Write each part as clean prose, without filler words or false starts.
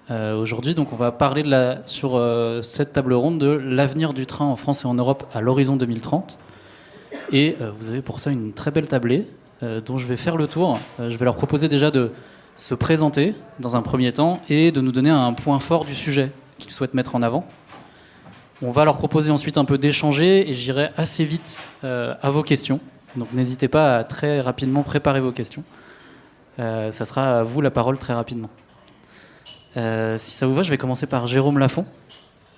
Aujourd'hui. Donc on va parler sur cette table ronde de l'avenir du train en France et en Europe à l'horizon 2030. Et vous avez pour ça une très belle tablée dont je vais faire le tour. Je vais leur proposer déjà de se présenter dans un premier temps et de nous donner un point fort du sujet qu'ils souhaitent mettre en avant. On va leur proposer ensuite un peu d'échanger et j'irai assez vite à vos questions. Donc n'hésitez pas à très rapidement préparer vos questions. Ça sera à vous la parole très rapidement. Si ça vous va, je vais commencer par Jérôme Lafont,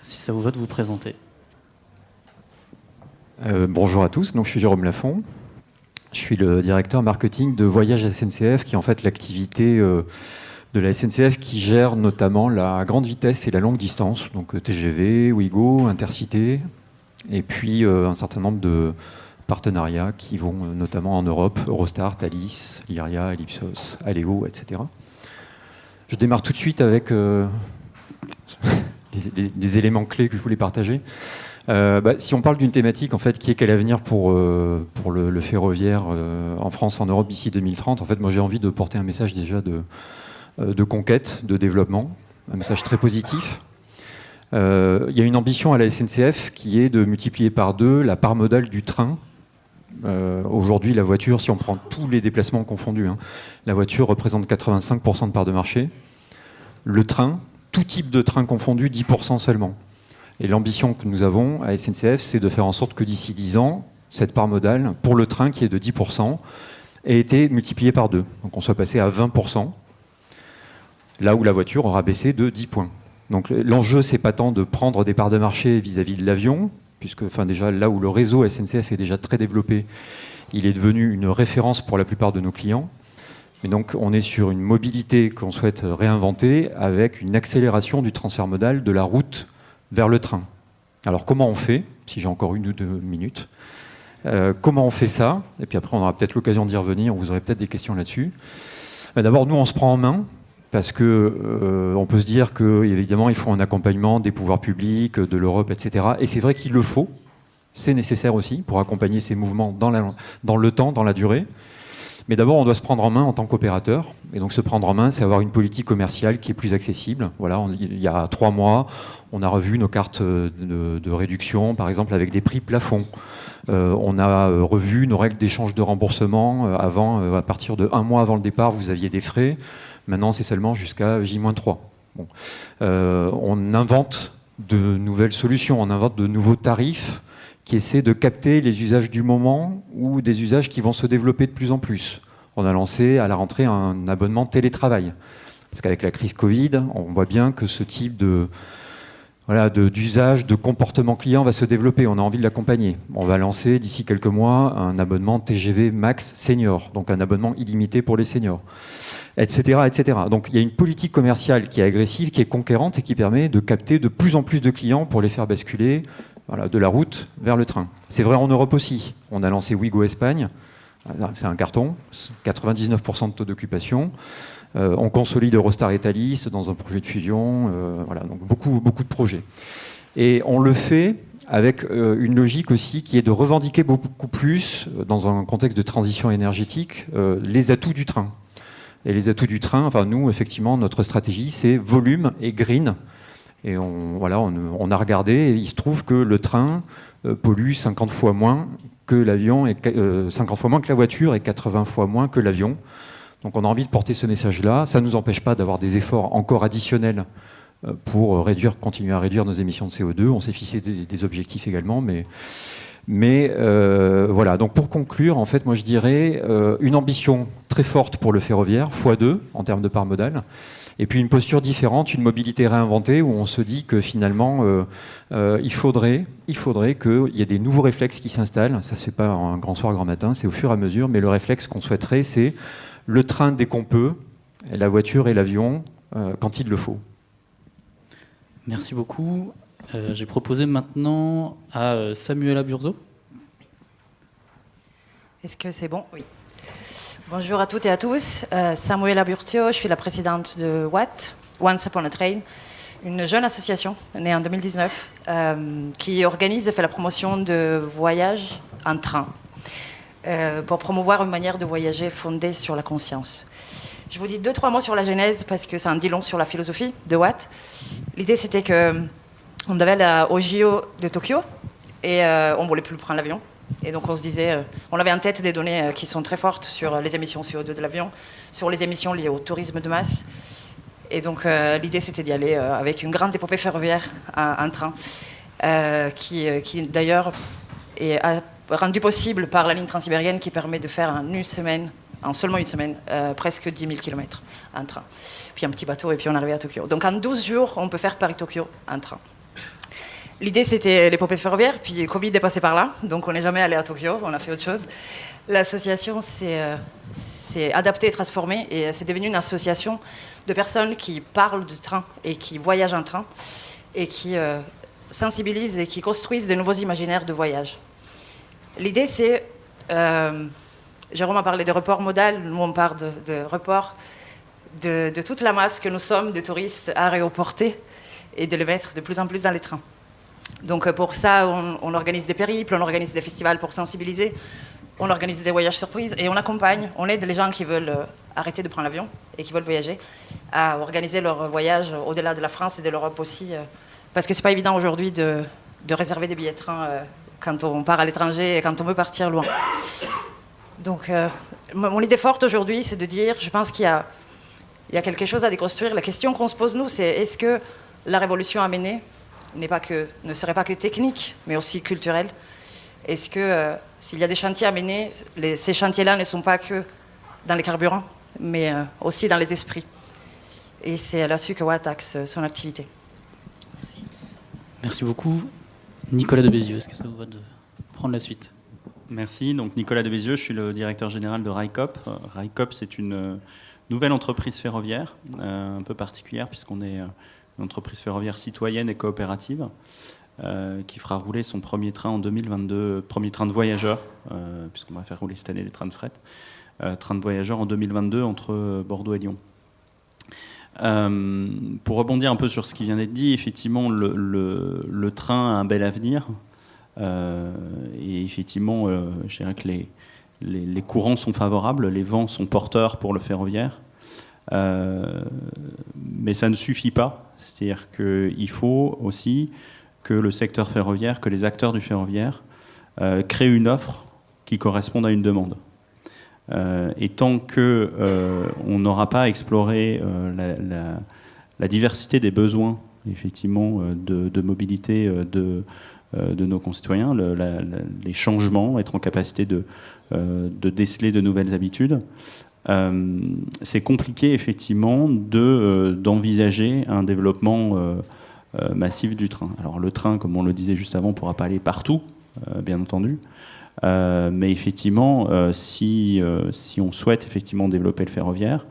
si ça vous va de vous présenter. Bonjour à tous, donc je suis Jérôme Lafont. Je suis le directeur marketing de Voyages SNCF, qui est en fait l'activité de la SNCF qui gère notamment la grande vitesse et la longue distance, donc TGV, Ouigo, Intercité, et puis un certain nombre de partenariats qui vont notamment en Europe, Eurostar, Thalys, Lyria, Ellipsos, Allego, etc. Je démarre tout de suite avec les éléments clés que je voulais partager. Si on parle d'une thématique en fait, qui est quel avenir pour le ferroviaire en France, en Europe d'ici 2030, en fait, moi j'ai envie de porter un message déjà de conquête, de développement, un message très positif. Il y a une ambition à la SNCF qui est de multiplier par 2 la part modale du train. Aujourd'hui, la voiture, si on prend tous les déplacements confondus, la voiture représente 85% de part de marché. Le train, tout type de train confondu, 10% seulement. Et l'ambition que nous avons à SNCF, c'est de faire en sorte que d'ici 10 ans, cette part modale, pour le train qui est de 10%, ait été multipliée par 2. Donc on soit passé à 20%, là où la voiture aura baissé de 10 points. Donc l'enjeu, c'est pas tant de prendre des parts de marché vis-à-vis de l'avion, puisque déjà là où le réseau SNCF est déjà très développé, il est devenu une référence pour la plupart de nos clients. Mais donc on est sur une mobilité qu'on souhaite réinventer avec une accélération du transfert modal de la route vers le train. Alors comment on fait, si j'ai encore 1 ou 2 minutes, comment on fait ça? Et puis après on aura peut-être l'occasion d'y revenir, vous aurez peut-être des questions là-dessus. D'abord nous on se prend en main, parce que on peut se dire qu'évidemment il faut un accompagnement des pouvoirs publics, de l'Europe, etc. Et c'est vrai qu'il le faut, c'est nécessaire aussi pour accompagner ces mouvements dans le temps, dans la durée. Mais d'abord, on doit se prendre en main en tant qu'opérateur. Et donc, se prendre en main, c'est avoir une politique commerciale qui est plus accessible. Voilà, il y a 3 mois, on a revu nos cartes de réduction, par exemple, avec des prix plafonds. On a revu nos règles d'échange de remboursement. Avant, à partir de 1 mois avant le départ, vous aviez des frais. Maintenant, c'est seulement jusqu'à J-3. Bon. On invente de nouvelles solutions, on invente de nouveaux tarifs qui essaie de capter les usages du moment ou des usages qui vont se développer de plus en plus. On a lancé à la rentrée un abonnement télétravail. Parce qu'avec la crise Covid, on voit bien que ce type d'usage, de comportement client va se développer. On a envie de l'accompagner. On va lancer d'ici quelques mois un abonnement TGV Max Senior, donc un abonnement illimité pour les seniors, etc., etc. Donc il y a une politique commerciale qui est agressive, qui est conquérante et qui permet de capter de plus en plus de clients pour les faire basculer de la route vers le train. C'est vrai en Europe aussi. On a lancé Ouigo Espagne, c'est un carton, 99% de taux d'occupation. On consolide Eurostar et Thalys dans un projet de fusion, donc beaucoup de projets. Et on le fait avec une logique aussi qui est de revendiquer beaucoup plus, dans un contexte de transition énergétique, les atouts du train. Et les atouts du train, nous, effectivement, notre stratégie, c'est volume et green. Et on a regardé, et il se trouve que le train pollue 50 fois moins que l'avion, 50 fois moins que la voiture et 80 fois moins que l'avion. Donc on a envie de porter ce message-là. Ça ne nous empêche pas d'avoir des efforts encore additionnels pour continuer à réduire nos émissions de CO2. On s'est fixé des objectifs également, mais voilà. Donc pour conclure, en fait, moi je dirais une ambition très forte pour le ferroviaire, x2 en termes de part modale. Et puis une posture différente, une mobilité réinventée où on se dit que finalement, il faudrait qu'il y ait des nouveaux réflexes qui s'installent. Ça ne se fait pas un grand soir, grand matin, c'est au fur et à mesure. Mais le réflexe qu'on souhaiterait, c'est le train dès qu'on peut, et la voiture et l'avion quand il le faut. Merci beaucoup. J'ai proposé maintenant à Samuela Burzo. Est-ce que c'est bon? Oui. Bonjour à toutes et à tous. Samuela Burtio, je suis la présidente de WAT, Once Upon a Train, une jeune association née en 2019 qui organise et fait la promotion de voyages en train pour promouvoir une manière de voyager fondée sur la conscience. Je vous dis 2-3 mots sur la genèse parce que ça en dit long sur la philosophie de Watt. L'idée, c'était qu'on devait aller au JO de Tokyo et on ne voulait plus prendre l'avion. Et donc on se disait, on avait en tête des données qui sont très fortes sur les émissions CO2 de l'avion, sur les émissions liées au tourisme de masse. Et donc l'idée, c'était d'y aller avec une grande épopée ferroviaire en train, qui d'ailleurs est rendu possible par la ligne transsibérienne qui permet de faire en seulement une semaine, presque 10 000 km en train. Puis un petit bateau et puis on arrivait à Tokyo. Donc en 12 jours, on peut faire Paris-Tokyo en train. L'idée, c'était l'épopée ferroviaire, puis Covid est passé par là, donc on n'est jamais allé à Tokyo, on a fait autre chose. L'association s'est adaptée et transformée, et c'est devenu une association de personnes qui parlent du train et qui voyagent en train, et qui sensibilisent et qui construisent de nouveaux imaginaires de voyage. L'idée, c'est... Jérôme a parlé de report modal, nous on parle de report de toute la masse que nous sommes de touristes aéroportés et de les mettre de plus en plus dans les trains. Donc pour ça, on organise des périples, on organise des festivals pour sensibiliser, on organise des voyages surprises et on accompagne, on aide les gens qui veulent arrêter de prendre l'avion et qui veulent voyager à organiser leur voyage au-delà de la France et de l'Europe aussi, parce que c'est pas évident aujourd'hui de réserver des billets de train quand on part à l'étranger et quand on veut partir loin. Donc mon idée forte aujourd'hui, c'est de dire, je pense qu'il y a quelque chose à déconstruire. La question qu'on se pose nous, c'est est-ce que la révolution à mener ne serait pas que technique, mais aussi culturelle? Est-ce que s'il y a des chantiers à mener, ces chantiers-là ne sont pas que dans les carburants, mais aussi dans les esprits? Et c'est là-dessus que Watt axe son activité. Merci. Merci beaucoup. Nicolas de Bézieux, est-ce que ça vous va de prendre la suite? Merci. Donc Nicolas de Bézieux, je suis le directeur général de Railcoop. Railcoop, c'est une nouvelle entreprise ferroviaire, un peu particulière puisqu'on est une entreprise ferroviaire citoyenne et coopérative qui fera rouler son premier train en 2022, premier train de voyageurs, puisqu'on va faire rouler cette année les trains de fret, train de voyageurs en 2022 entre Bordeaux et Lyon. Pour rebondir un peu sur ce qui vient d'être dit, effectivement, le train a un bel avenir. Et effectivement, je dirais que les courants sont favorables, les vents sont porteurs pour le ferroviaire. Mais ça ne suffit pas. C'est-à-dire qu'il faut aussi que le secteur ferroviaire, que les acteurs du ferroviaire créent une offre qui corresponde à une demande. Et tant qu'on n'aura pas exploré la diversité des besoins, effectivement, de mobilité de nos concitoyens, les changements, être en capacité de déceler de nouvelles habitudes, c'est compliqué effectivement d'envisager un développement massif du train. Alors le train, comme on le disait juste avant, ne pourra pas aller partout, bien entendu, mais effectivement, si on souhaite effectivement développer le ferroviaire,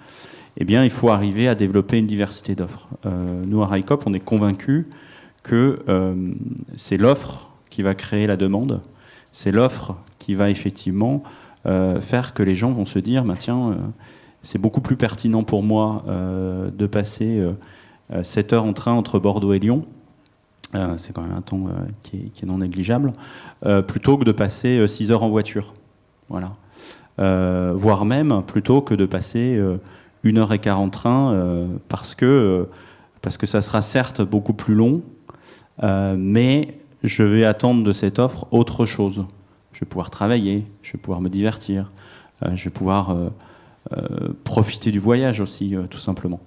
eh bien, il faut arriver à développer une diversité d'offres. Nous, à Railcoop, on est convaincus que c'est l'offre qui va créer la demande, c'est l'offre qui va effectivement faire que les gens vont se dire tiens, c'est beaucoup plus pertinent pour moi de passer 7 heures en train entre Bordeaux et Lyon, c'est quand même un temps qui est non négligeable, plutôt que de passer 6 heures en voiture. Voilà. Voire même plutôt que de passer 1h15 en train, parce que ça sera certes beaucoup plus long, mais je vais attendre de cette offre autre chose. Je vais pouvoir travailler, je vais pouvoir me divertir, je vais pouvoir profiter du voyage aussi, tout simplement.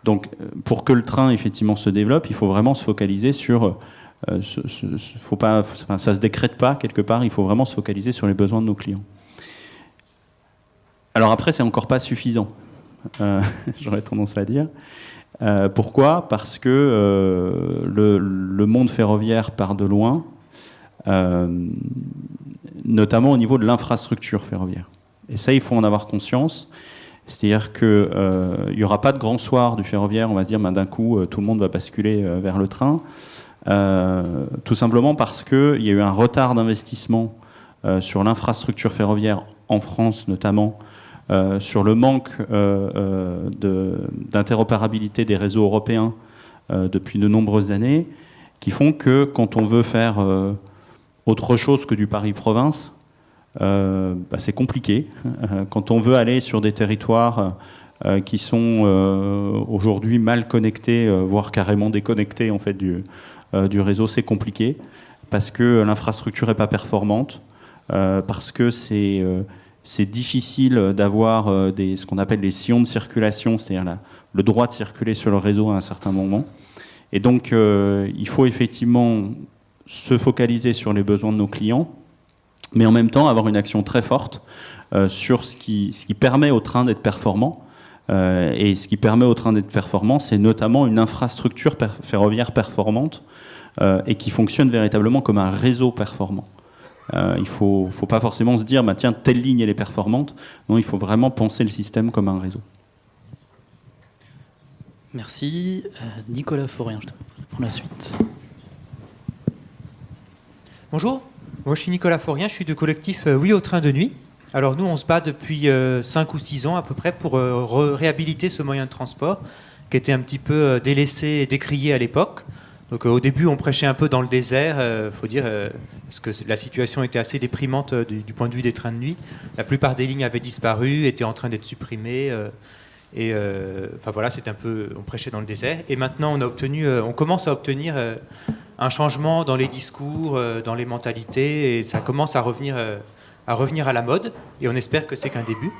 Donc, pour que le train, effectivement, se développe, il faut vraiment se focaliser sur... ça ne se décrète pas, quelque part, il faut vraiment se focaliser sur les besoins de nos clients. Alors après, c'est encore pas suffisant, j'aurais tendance à dire. Pourquoi ? Parce que le monde ferroviaire part de loin, notamment au niveau de l'infrastructure ferroviaire. Et ça, il faut en avoir conscience. C'est-à-dire qu'il n'y aura pas de grand soir du ferroviaire, on va se dire d'un coup, tout le monde va basculer vers le train. Tout simplement parce qu'il y a eu un retard d'investissement sur l'infrastructure ferroviaire en France notamment, sur le manque d'interopérabilité des réseaux européens depuis de nombreuses années, qui font que quand on veut faire autre chose que du Paris-Province, c'est compliqué. Quand on veut aller sur des territoires qui sont aujourd'hui mal connectés, voire carrément déconnectés en fait, du réseau. C'est compliqué parce que l'infrastructure n'est pas performante, parce que c'est difficile d'avoir ce qu'on appelle des sillons de circulation, c'est-à-dire le droit de circuler sur le réseau à un certain moment. Et donc, il faut effectivement se focaliser sur les besoins de nos clients, mais en même temps avoir une action très forte sur ce qui permet au train d'être performant. Et ce qui permet au train d'être performant, c'est notamment une infrastructure ferroviaire performante et qui fonctionne véritablement comme un réseau performant. Il ne faut pas forcément se dire, tiens, telle ligne elle est performante. Non, il faut vraiment penser le système comme un réseau. Merci. Nicolas Faurien, je te propose pour la suite. Bonjour, moi je suis Nicolas Faurien, je suis du collectif Oui au train de nuit. Alors nous on se bat depuis 5 ou 6 ans à peu près pour réhabiliter ce moyen de transport qui était un petit peu délaissé et décrié à l'époque. Donc au début on prêchait un peu dans le désert, faut dire, parce que la situation était assez déprimante du point de vue des trains de nuit. La plupart des lignes avaient disparu, étaient en train d'être supprimées. Enfin voilà, c'était un peu, on prêchait dans le désert. Et maintenant on commence à obtenir un changement dans les discours, dans les mentalités, et ça commence à revenir à la mode. Et on espère que c'est qu'un début.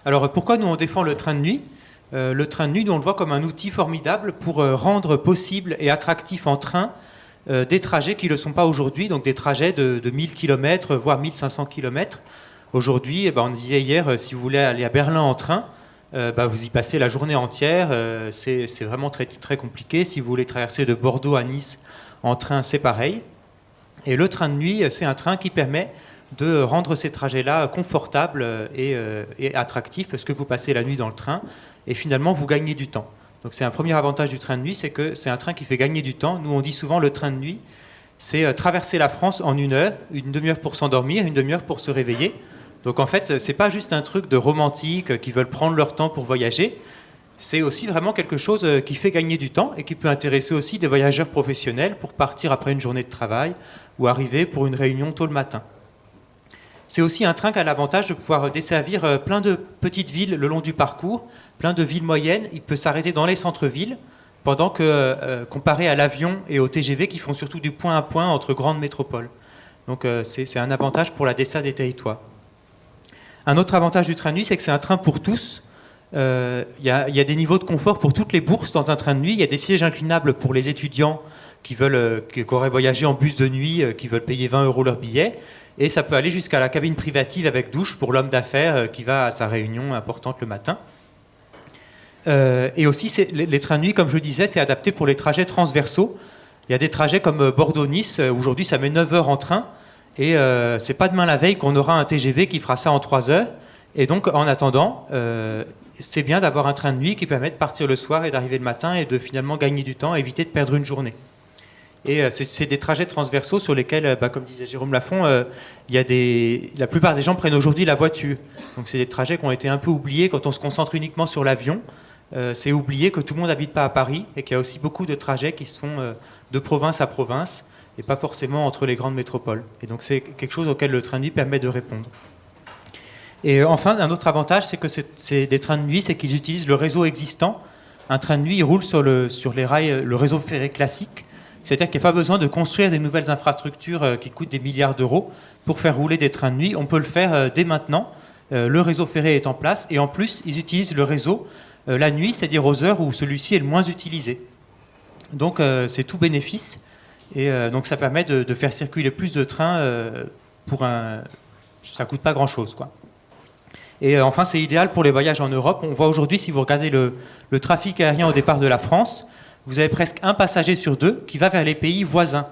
Alors pourquoi nous on défend le train de nuit ? Le train de nuit, nous, on le voit comme un outil formidable pour rendre possible et attractif en train des trajets qui ne le sont pas aujourd'hui, donc des trajets de 1000 km, voire 1500 km. Aujourd'hui, on disait hier, si vous voulez aller à Berlin en train, vous y passez la journée entière, c'est vraiment très, très compliqué. Si vous voulez traverser de Bordeaux à Nice en train, c'est pareil. Et le train de nuit, c'est un train qui permet de rendre ces trajets-là confortables et attractifs, parce que vous passez la nuit dans le train, et finalement vous gagnez du temps. Donc c'est un premier avantage du train de nuit, c'est que c'est un train qui fait gagner du temps. Nous on dit souvent le train de nuit, c'est traverser la France en 1 heure, une demi-heure pour s'endormir, une demi-heure pour se réveiller. Donc en fait, c'est pas juste un truc de romantique qui veulent prendre leur temps pour voyager, c'est aussi vraiment quelque chose qui fait gagner du temps et qui peut intéresser aussi des voyageurs professionnels pour partir après une journée de travail ou arriver pour une réunion tôt le matin. C'est aussi un train qui a l'avantage de pouvoir desservir plein de petites villes le long du parcours, plein de villes moyennes. Il peut s'arrêter dans les centres-villes, pendant que, comparé à l'avion et au TGV qui font surtout du point à point entre grandes métropoles. Donc c'est un avantage pour la desserte des territoires. Un autre avantage du train de nuit, c'est que c'est un train pour tous. Il y a des niveaux de confort pour toutes les bourses dans un train de nuit. Il y a des sièges inclinables pour les étudiants qui auraient voyagé en bus de nuit, qui veulent payer 20 € leur billet. Et ça peut aller jusqu'à la cabine privative avec douche pour l'homme d'affaires qui va à sa réunion importante le matin. Et aussi, les trains de nuit, comme je disais, c'est adapté pour les trajets transversaux. Il y a des trajets comme Bordeaux-Nice. Aujourd'hui, ça met 9 heures en train. Et c'est pas demain la veille qu'on aura un TGV qui fera ça en 3 heures. Et donc, en attendant, c'est bien d'avoir un train de nuit qui permet de partir le soir et d'arriver le matin et de finalement gagner du temps, éviter de perdre une journée. Et c'est des trajets transversaux sur lesquels, comme disait Jérôme Lafont, la plupart des gens prennent aujourd'hui la voiture. Donc c'est des trajets qui ont été un peu oubliés quand on se concentre uniquement sur l'avion. C'est oublié que tout le monde n'habite pas à Paris et qu'il y a aussi beaucoup de trajets qui se font de province à province et pas forcément entre les grandes métropoles. Et donc c'est quelque chose auquel le train de nuit permet de répondre. Et enfin, un autre avantage, c'est que c'est des trains de nuit, c'est qu'ils utilisent le réseau existant. Un train de nuit, il roule sur les rails, le réseau ferré classique. C'est-à-dire qu'il n'y a pas besoin de construire des nouvelles infrastructures qui coûtent des milliards d'euros pour faire rouler des trains de nuit. On peut le faire dès maintenant. Le réseau ferré est en place. Et en plus, ils utilisent le réseau la nuit, c'est-à-dire aux heures où celui-ci est le moins utilisé. Donc c'est tout bénéfice. Et donc ça permet de faire circuler plus de trains ça ne coûte pas grand-chose, quoi. Et enfin, c'est idéal pour les voyages en Europe. On voit aujourd'hui, si vous regardez le trafic aérien au départ de la France, vous avez presque un passager sur 2 qui va vers les pays voisins.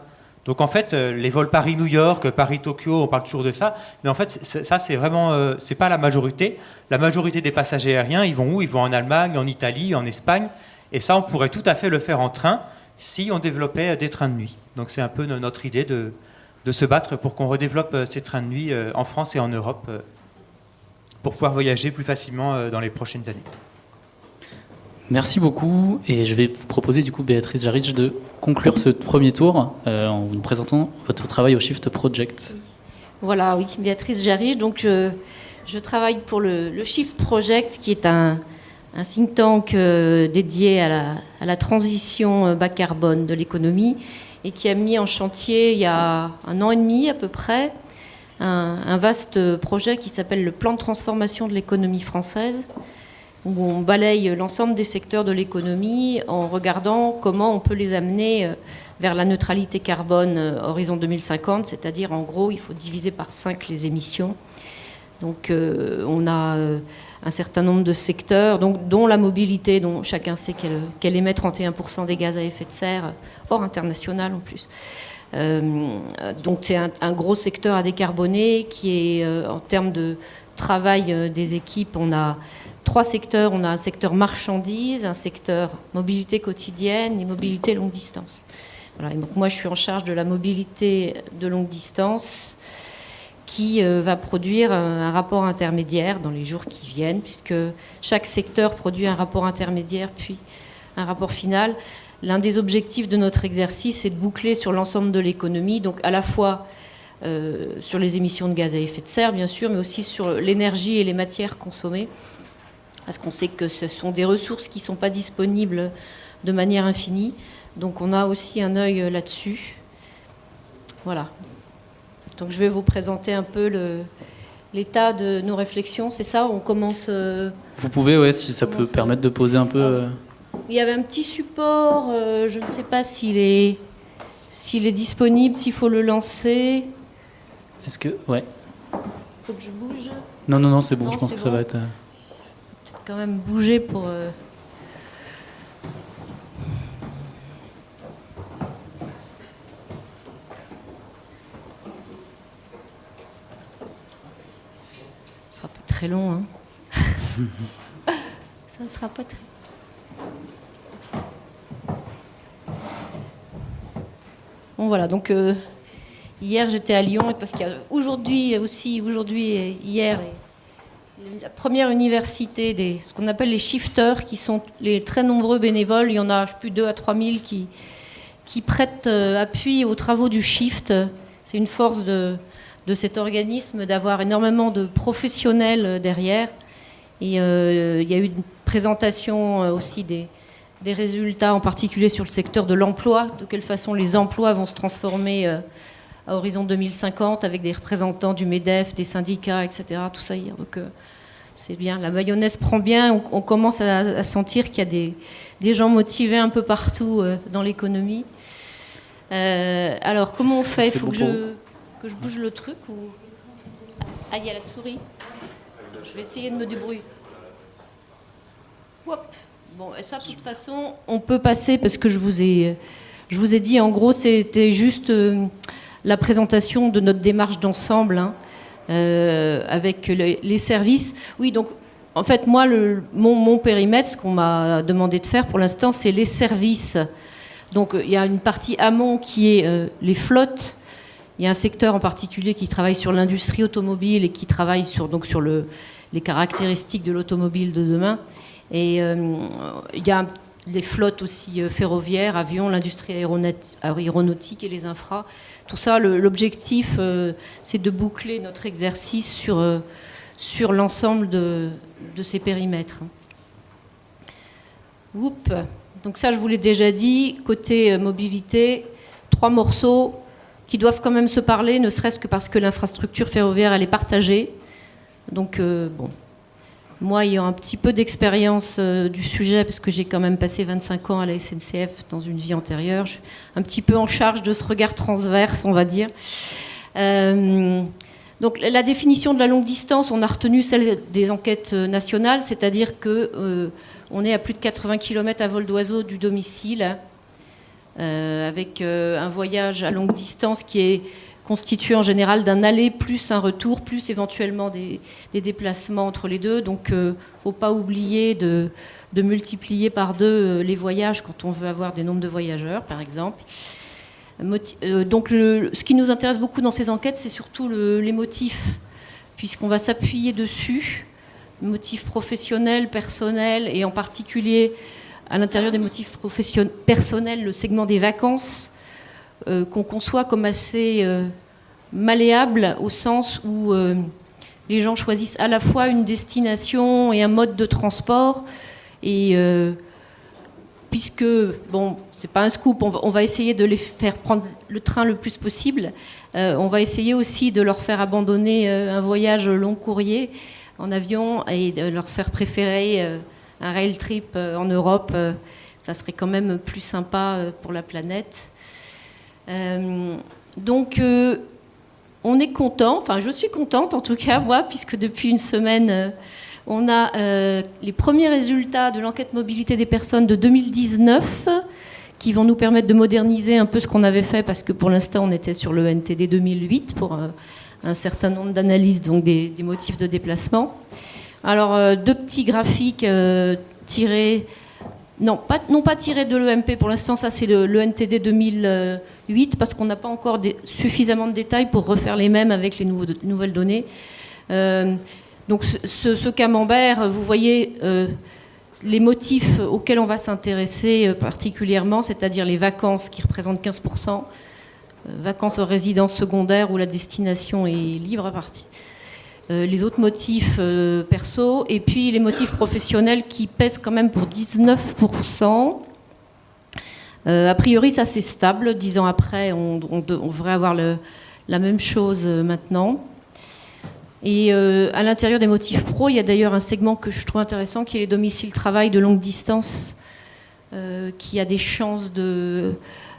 Donc en fait, les vols Paris-New York, Paris-Tokyo, on parle toujours de ça, mais en fait, ça c'est vraiment, c'est pas la majorité. La majorité des passagers aériens, ils vont où ? Ils vont en Allemagne, en Italie, en Espagne, et ça, on pourrait tout à fait le faire en train si on développait des trains de nuit. Donc c'est un peu notre idée de se battre pour qu'on redéveloppe ces trains de nuit en France et en Europe pour pouvoir voyager plus facilement dans les prochaines années. Merci beaucoup, et je vais vous proposer du coup, Béatrice Jarich, de conclure ce premier tour en nous présentant votre travail au Shift Project. Voilà, oui, Béatrice Jarich, donc je travaille pour le Shift Project, qui est un un think tank dédié à la transition bas carbone de l'économie et qui a mis en chantier il y a 1 an et demi à peu près un vaste projet qui s'appelle le plan de transformation de l'économie française, où on balaye l'ensemble des secteurs de l'économie en regardant comment on peut les amener vers la neutralité carbone horizon 2050, c'est-à-dire en gros il faut diviser par 5 les émissions. Donc on a un certain nombre de secteurs, dont la mobilité, dont chacun sait qu'elle émet 31% des gaz à effet de serre, hors international en plus. Donc c'est un gros secteur à décarboner qui est, en termes de travail des équipes, on a 3 secteurs. On a un secteur marchandises, un secteur mobilité quotidienne et mobilité longue distance. Voilà. Et donc moi je suis en charge de la mobilité de longue distance qui va produire un rapport intermédiaire dans les jours qui viennent, puisque chaque secteur produit un rapport intermédiaire puis un rapport final. L'un des objectifs de notre exercice, c'est de boucler sur l'ensemble de l'économie, donc à la fois sur les émissions de gaz à effet de serre, bien sûr, mais aussi sur l'énergie et les matières consommées, parce qu'on sait que ce sont des ressources qui ne sont pas disponibles de manière infinie. Donc on a aussi un œil là-dessus. Voilà. Donc je vais vous présenter un peu l'état de nos réflexions. C'est ça, on commence... Vous pouvez, ouais, si ça peut permettre de poser un peu... Il y avait un petit support, je ne sais pas s'il est disponible, s'il faut le lancer. Est-ce que... Ouais. Faut que je bouge. Non, c'est bon, Non, je pense c'est que ça bon. va être... Peut-être quand même bouger pour... Ça sera pas très long, hein. Ça ne sera pas très... Bon voilà, donc hier j'étais à Lyon, parce qu'il y a aujourd'hui et hier, la première université ce qu'on appelle les shifters, qui sont les très nombreux bénévoles. Il y en a plus de 2 à 3 000 qui prêtent appui aux travaux du Shift. C'est une force de cet organisme d'avoir énormément de professionnels derrière. Et il y a eu une présentation aussi des résultats, en particulier sur le secteur de l'emploi, de quelle façon les emplois vont se transformer à horizon 2050, avec des représentants du MEDEF, des syndicats, etc. Tout ça, donc c'est bien. La mayonnaise prend bien. On commence à sentir qu'il y a des gens motivés un peu partout dans l'économie. Alors, comment on fait ? Il faut que je bouge le truc ou... Ah, il y a la souris. Je vais essayer de me débrouiller. Hop. Bon, et ça, de toute façon, on peut passer, parce que je vous ai dit, en gros, c'était juste la présentation de notre démarche d'ensemble, hein, avec les services. Oui, donc, en fait, moi, mon périmètre, ce qu'on m'a demandé de faire pour l'instant, c'est les services. Donc, il y a une partie amont qui est les flottes. Il y a un secteur en particulier qui travaille sur l'industrie automobile et qui travaille sur les caractéristiques de l'automobile de demain. Et il y a les flottes aussi ferroviaires, avions, l'industrie aéronautique et les infras. Tout ça, l'objectif, c'est de boucler notre exercice sur l'ensemble de ces périmètres. Oups. Donc ça, je vous l'ai déjà dit. Côté mobilité, 3 morceaux qui doivent quand même se parler, ne serait-ce que parce que l'infrastructure ferroviaire, elle est partagée. Donc, bon... Moi, ayant un petit peu d'expérience du sujet, parce que j'ai quand même passé 25 ans à la SNCF dans une vie antérieure, je suis un petit peu en charge de ce regard transverse, on va dire. Donc, la définition de la longue distance, on a retenu celle des enquêtes nationales, c'est-à-dire qu'on est à plus de 80 km à vol d'oiseau du domicile, avec un voyage à longue distance qui est constitué en général d'un aller plus un retour, plus éventuellement des déplacements entre les deux. Donc, il ne faut pas oublier de multiplier par 2 les voyages quand on veut avoir des nombres de voyageurs, par exemple. Donc, ce qui nous intéresse beaucoup dans ces enquêtes, c'est surtout les motifs, puisqu'on va s'appuyer dessus, motifs professionnels, personnels, et en particulier, à l'intérieur des motifs personnels, le segment des vacances, qu'on conçoit comme assez malléable, au sens où les gens choisissent à la fois une destination et un mode de transport Et puisque, bon, c'est pas un scoop, on va essayer de les faire prendre le train le plus possible. On va essayer aussi de leur faire abandonner un voyage long courrier en avion et de leur faire préférer un rail trip en Europe. Ça serait quand même plus sympa pour la planète. Donc, on est content, enfin je suis contente en tout cas, moi, puisque depuis une semaine, on a les premiers résultats de l'enquête mobilité des personnes de 2019 qui vont nous permettre de moderniser un peu ce qu'on avait fait, parce que pour l'instant, on était sur le NTD 2008 pour un certain nombre d'analyses, donc des motifs de déplacement. Alors, deux petits graphiques tirés... Non, pas tiré de l'EMP pour l'instant, ça c'est le NTD 2008, parce qu'on n'a pas encore suffisamment de détails pour refaire les mêmes avec les nouvelles données. Donc ce camembert, vous voyez les motifs auxquels on va s'intéresser particulièrement, c'est-à-dire les vacances qui représentent 15%, vacances aux résidences secondaires où la destination est libre à partir. Les autres motifs perso, et puis les motifs professionnels qui pèsent quand même pour 19%. A priori, ça c'est stable. 10 ans après, on devrait avoir la même chose maintenant. Et à l'intérieur des motifs pro, il y a d'ailleurs un segment que je trouve intéressant, qui est les domiciles travail de longue distance, qui a des chances de...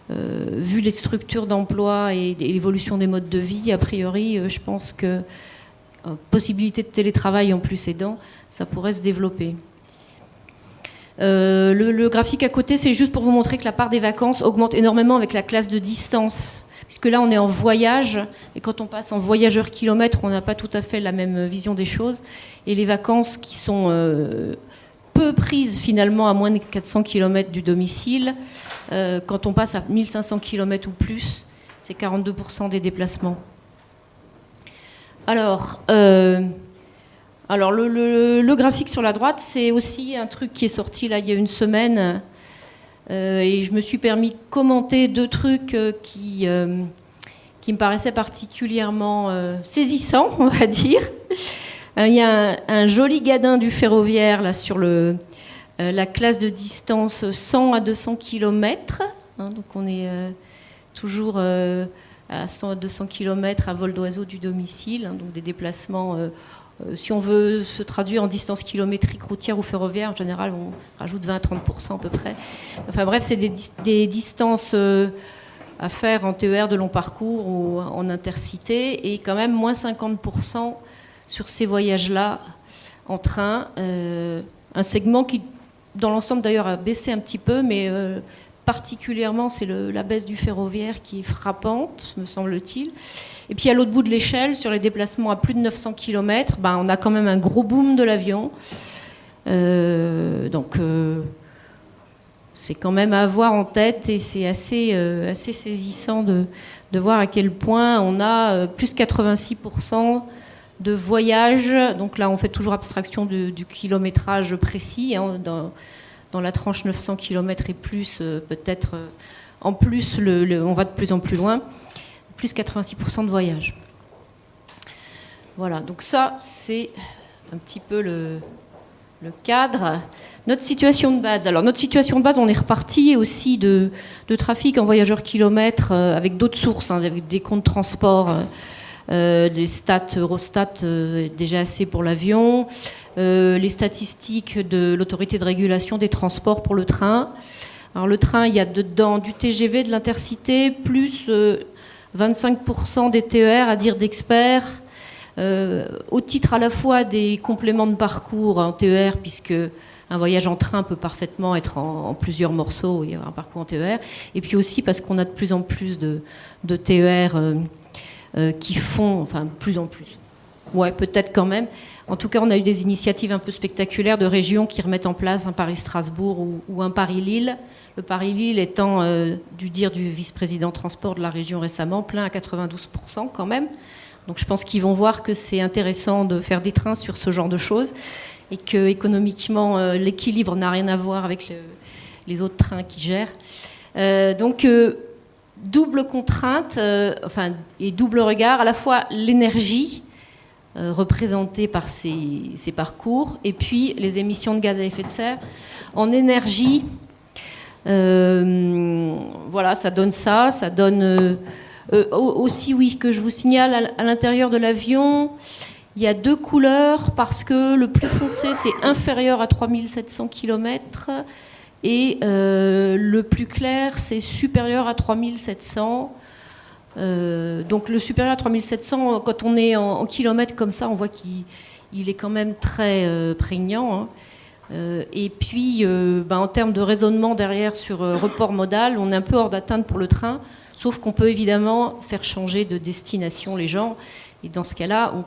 vu les structures d'emploi et l'évolution des modes de vie, a priori, je pense que possibilité de télétravail en plus aidant, ça pourrait se développer. Le graphique à côté, c'est juste pour vous montrer que la part des vacances augmente énormément avec la classe de distance, puisque là on est en voyage, et quand on passe en voyageur kilomètre, on n'a pas tout à fait la même vision des choses, et les vacances qui sont peu prises finalement à moins de 400 km du domicile, quand on passe à 1500 km ou plus, c'est 42% des déplacements. Alors, le graphique sur la droite, c'est aussi un truc qui est sorti là il y a une semaine, et je me suis permis de commenter deux trucs qui me paraissaient particulièrement saisissants, on va dire. Il y a un joli gadin du ferroviaire là sur la classe de distance 100 à 200 km, hein, donc on est toujours à 100 à 200 km à vol d'oiseau du domicile, hein, donc des déplacements, si on veut se traduire en distance kilométrique routière ou ferroviaire, en général on rajoute 20 à 30% à peu près. Enfin bref, c'est des distances à faire en TER de long parcours ou en intercité, et quand même moins 50% sur ces voyages-là en train. Un segment qui, dans l'ensemble d'ailleurs, a baissé un petit peu, mais particulièrement, c'est la baisse du ferroviaire qui est frappante, me semble-t-il. Et puis à l'autre bout de l'échelle, sur les déplacements à plus de 900 km, on a quand même un gros boom de l'avion. Donc c'est quand même à avoir en tête, et c'est assez saisissant de voir à quel point on a plus 86% de voyages. Donc là, on fait toujours abstraction du kilométrage précis, hein, dans la tranche 900 km et plus, peut-être en plus, on va de plus en plus loin, plus 86% de voyages. Voilà, donc ça, c'est un petit peu le cadre. Notre situation de base. Alors, notre situation de base, on est reparti aussi de trafic en voyageurs kilomètres avec d'autres sources, hein, avec des comptes transport, les stats Eurostat, déjà assez pour l'avion, les statistiques de l'autorité de régulation des transports pour le train. Alors le train, il y a dedans du TGV, de l'intercité, plus 25% des TER, à dire d'experts, au titre à la fois des compléments de parcours en TER, puisque un voyage en train peut parfaitement être en plusieurs morceaux, il y a un parcours en TER, et puis aussi parce qu'on a de plus en plus de TER qui font, enfin plus en plus, ouais peut-être quand même. En tout cas, on a eu des initiatives un peu spectaculaires de régions qui remettent en place un Paris-Strasbourg ou un Paris-Lille. Le Paris-Lille étant, du dire du vice-président transport de la région récemment, plein à 92% quand même. Donc je pense qu'ils vont voir que c'est intéressant de faire des trains sur ce genre de choses, et que économiquement, l'équilibre n'a rien à voir avec les autres trains qui gèrent. Donc double contrainte, et double regard, à la fois l'énergie, représentés par ces parcours. Et puis les émissions de gaz à effet de serre. En énergie, voilà, ça donne ça. Ça donne aussi, oui, que je vous signale, à l'intérieur de l'avion, il y a 2 couleurs parce que le plus foncé, c'est inférieur à 3700 km et le plus clair, c'est supérieur à 3700. Donc le supérieur à 3700, quand on est en kilomètres comme ça, on voit qu'il est quand même très prégnant. Et puis, en termes de raisonnement derrière sur report modal, on est un peu hors d'atteinte pour le train, sauf qu'on peut évidemment faire changer de destination les gens. Et dans ce cas-là, on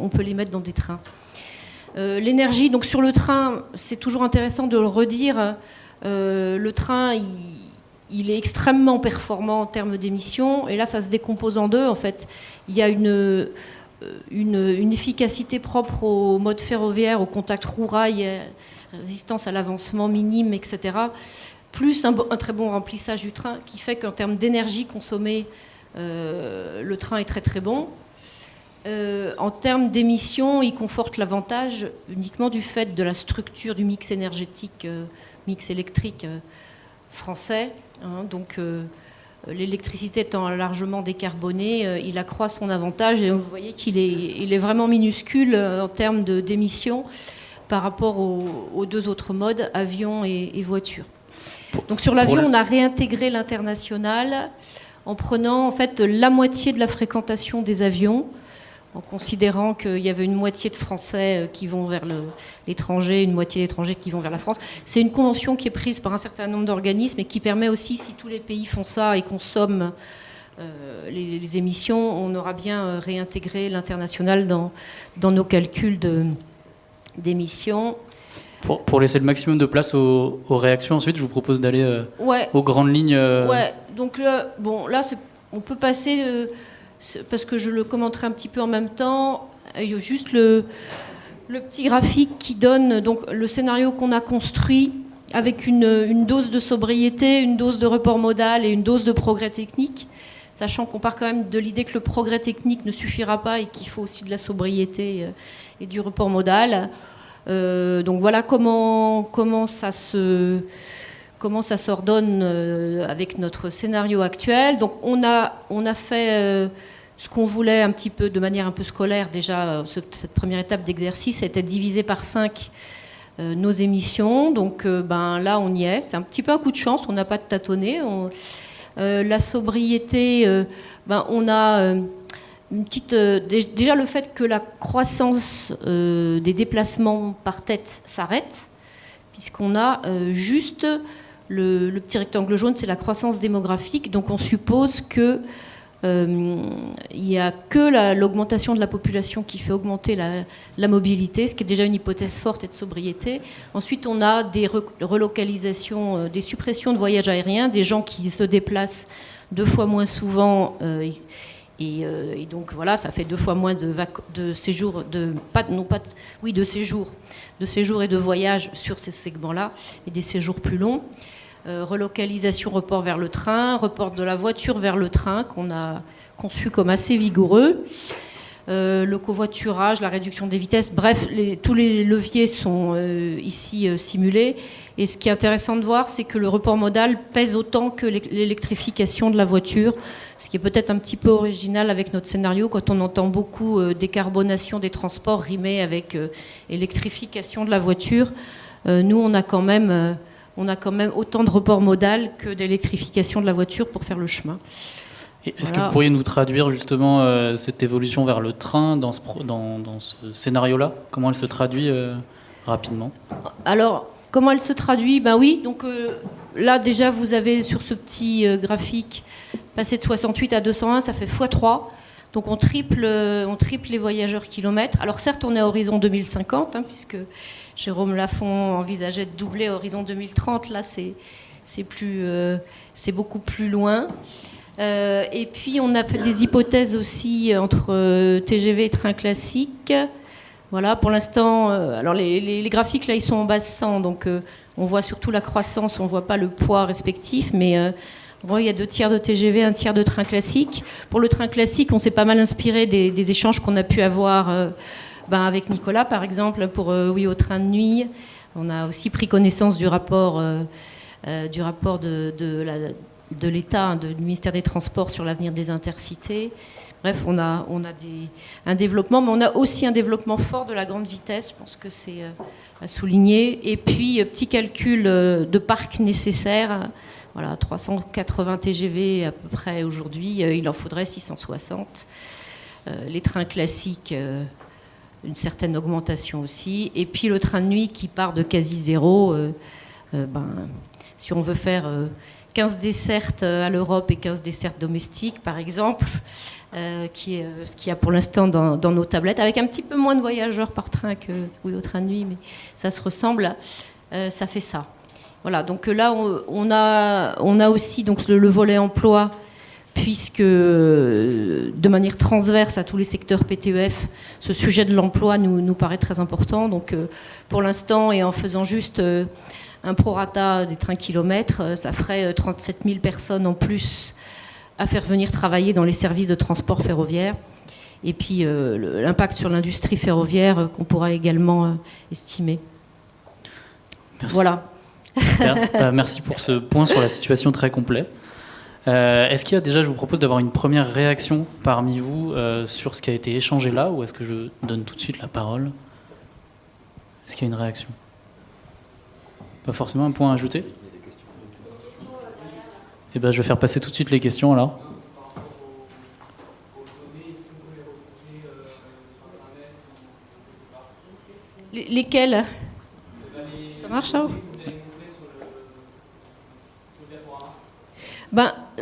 peut les mettre dans des trains. L'énergie, donc sur le train, c'est toujours intéressant de le redire. Le train, il est extrêmement performant en termes d'émissions. Et là, ça se décompose en 2. En fait, il y a une efficacité propre au mode ferroviaire, au contact roue-rail, résistance à l'avancement minime, etc. Plus un très bon remplissage du train qui fait qu'en termes d'énergie consommée, le train est très très bon. En termes d'émissions, il conforte l'avantage uniquement du fait de la structure du mix énergétique, mix électrique français. Donc l'électricité étant largement décarbonée, il accroît son avantage et vous voyez qu'il est vraiment minuscule en termes d'émissions par rapport aux 2 autres modes, avion et voiture. Donc sur l'avion, on a réintégré l'international en prenant en fait la moitié de la fréquentation des avions, en considérant qu'il y avait une moitié de Français qui vont vers l'étranger, une moitié d'étrangers qui vont vers la France. C'est une convention qui est prise par un certain nombre d'organismes et qui permet aussi, si tous les pays font ça et consomment les émissions, on aura bien réintégré l'international dans nos calculs d'émissions. Pour laisser le maximum de place aux réactions, ensuite, je vous propose d'aller aux grandes lignes. Ouais, donc là, on peut passer... parce que je le commenterai un petit peu en même temps, il y a juste le petit graphique qui donne donc, le scénario qu'on a construit avec une dose de sobriété, une dose de report modal et une dose de progrès technique, sachant qu'on part quand même de l'idée que le progrès technique ne suffira pas et qu'il faut aussi de la sobriété et du report modal. Donc voilà comment ça s'ordonne avec notre scénario actuel. Donc on a fait ce qu'on voulait un petit peu de manière un peu scolaire déjà. Cette première étape d'exercice, c'était diviser par 5 nos émissions. Donc là on y est. C'est un petit peu un coup de chance. On n'a pas de tâtonner. La sobriété, on a une petite, déjà le fait que la croissance des déplacements par tête s'arrête, puisqu'on a juste le petit rectangle jaune, c'est la croissance démographique. Donc on suppose que il n'y a que l'augmentation de la population qui fait augmenter la mobilité, ce qui est déjà une hypothèse forte et de sobriété. Ensuite, on a des relocalisations, des suppressions de voyages aériens, des gens qui se déplacent 2 fois moins souvent. Et donc voilà, ça fait 2 fois moins de séjours, de séjours et de voyages sur ces segments-là, et des séjours plus longs. Relocalisation, report vers le train, report de la voiture vers le train, qu'on a conçu comme assez vigoureux. Le covoiturage, la réduction des vitesses, bref, tous les leviers sont ici simulés. Et ce qui est intéressant de voir, c'est que le report modal pèse autant que l'électrification de la voiture, ce qui est peut-être un petit peu original avec notre scénario, quand on entend beaucoup décarbonation des transports rimé avec électrification de la voiture. Nous, on a quand même autant de report modal que d'électrification de la voiture pour faire le chemin. Est-ce que vous pourriez nous traduire justement cette évolution vers le train dans ce scénario-là? Comment elle se traduit rapidement? Alors, comment elle se traduit? Ben oui, donc là déjà vous avez sur ce petit graphique passé de 68 à 201, ça fait x3. Donc on triple les voyageurs kilomètres. Alors certes, on est à horizon 2050, puisque Jérôme Lafont envisageait de doubler à horizon 2030. Là, c'est beaucoup plus loin. Et puis on a fait des hypothèses aussi entre TGV et train classique. Voilà, pour l'instant, alors les graphiques là, ils sont en base 100, donc on voit surtout la croissance, on ne voit pas le poids respectif, mais Bon, il y a 2 tiers de TGV, 1 tiers de train classique. Pour le train classique, on s'est pas mal inspiré des échanges qu'on a pu avoir avec Nicolas, par exemple, pour Oui au train de nuit. On a aussi pris connaissance du rapport de l'État, du ministère des Transports sur l'avenir des intercités. Bref, on a un développement, mais on a aussi un développement fort de la grande vitesse, je pense que c'est à souligner. Et puis, petit calcul de parc nécessaire, voilà, 380 TGV à peu près aujourd'hui, il en faudrait 660. Les trains classiques, une certaine augmentation aussi. Et puis le train de nuit qui part de quasi zéro, si on veut faire 15 dessertes à l'Europe et 15 dessertes domestiques, par exemple, qui est ce qu'il y a pour l'instant dans nos tablettes, avec un petit peu moins de voyageurs par train que au train de nuit, mais ça se ressemble, ça fait ça. Voilà, donc là, on a aussi donc, le volet emploi, puisque de manière transverse à tous les secteurs PTEF, ce sujet de l'emploi nous paraît très important. Donc pour l'instant, et en faisant juste un prorata des trains kilomètres, ça ferait 37 000 personnes en plus à faire venir travailler dans les services de transport ferroviaire. Et puis l'impact sur l'industrie ferroviaire qu'on pourra également estimer. Merci. Voilà. Merci pour ce point sur la situation très complet. Est-ce qu'il y a déjà, je vous propose d'avoir une première réaction parmi vous sur ce qui a été échangé là, ou est-ce que je donne tout de suite la parole? Est-ce qu'il y a une réaction? Pas forcément un point à ajouter? Eh ben, je vais faire passer tout de suite les questions alors. Lesquels? Ça marche ça?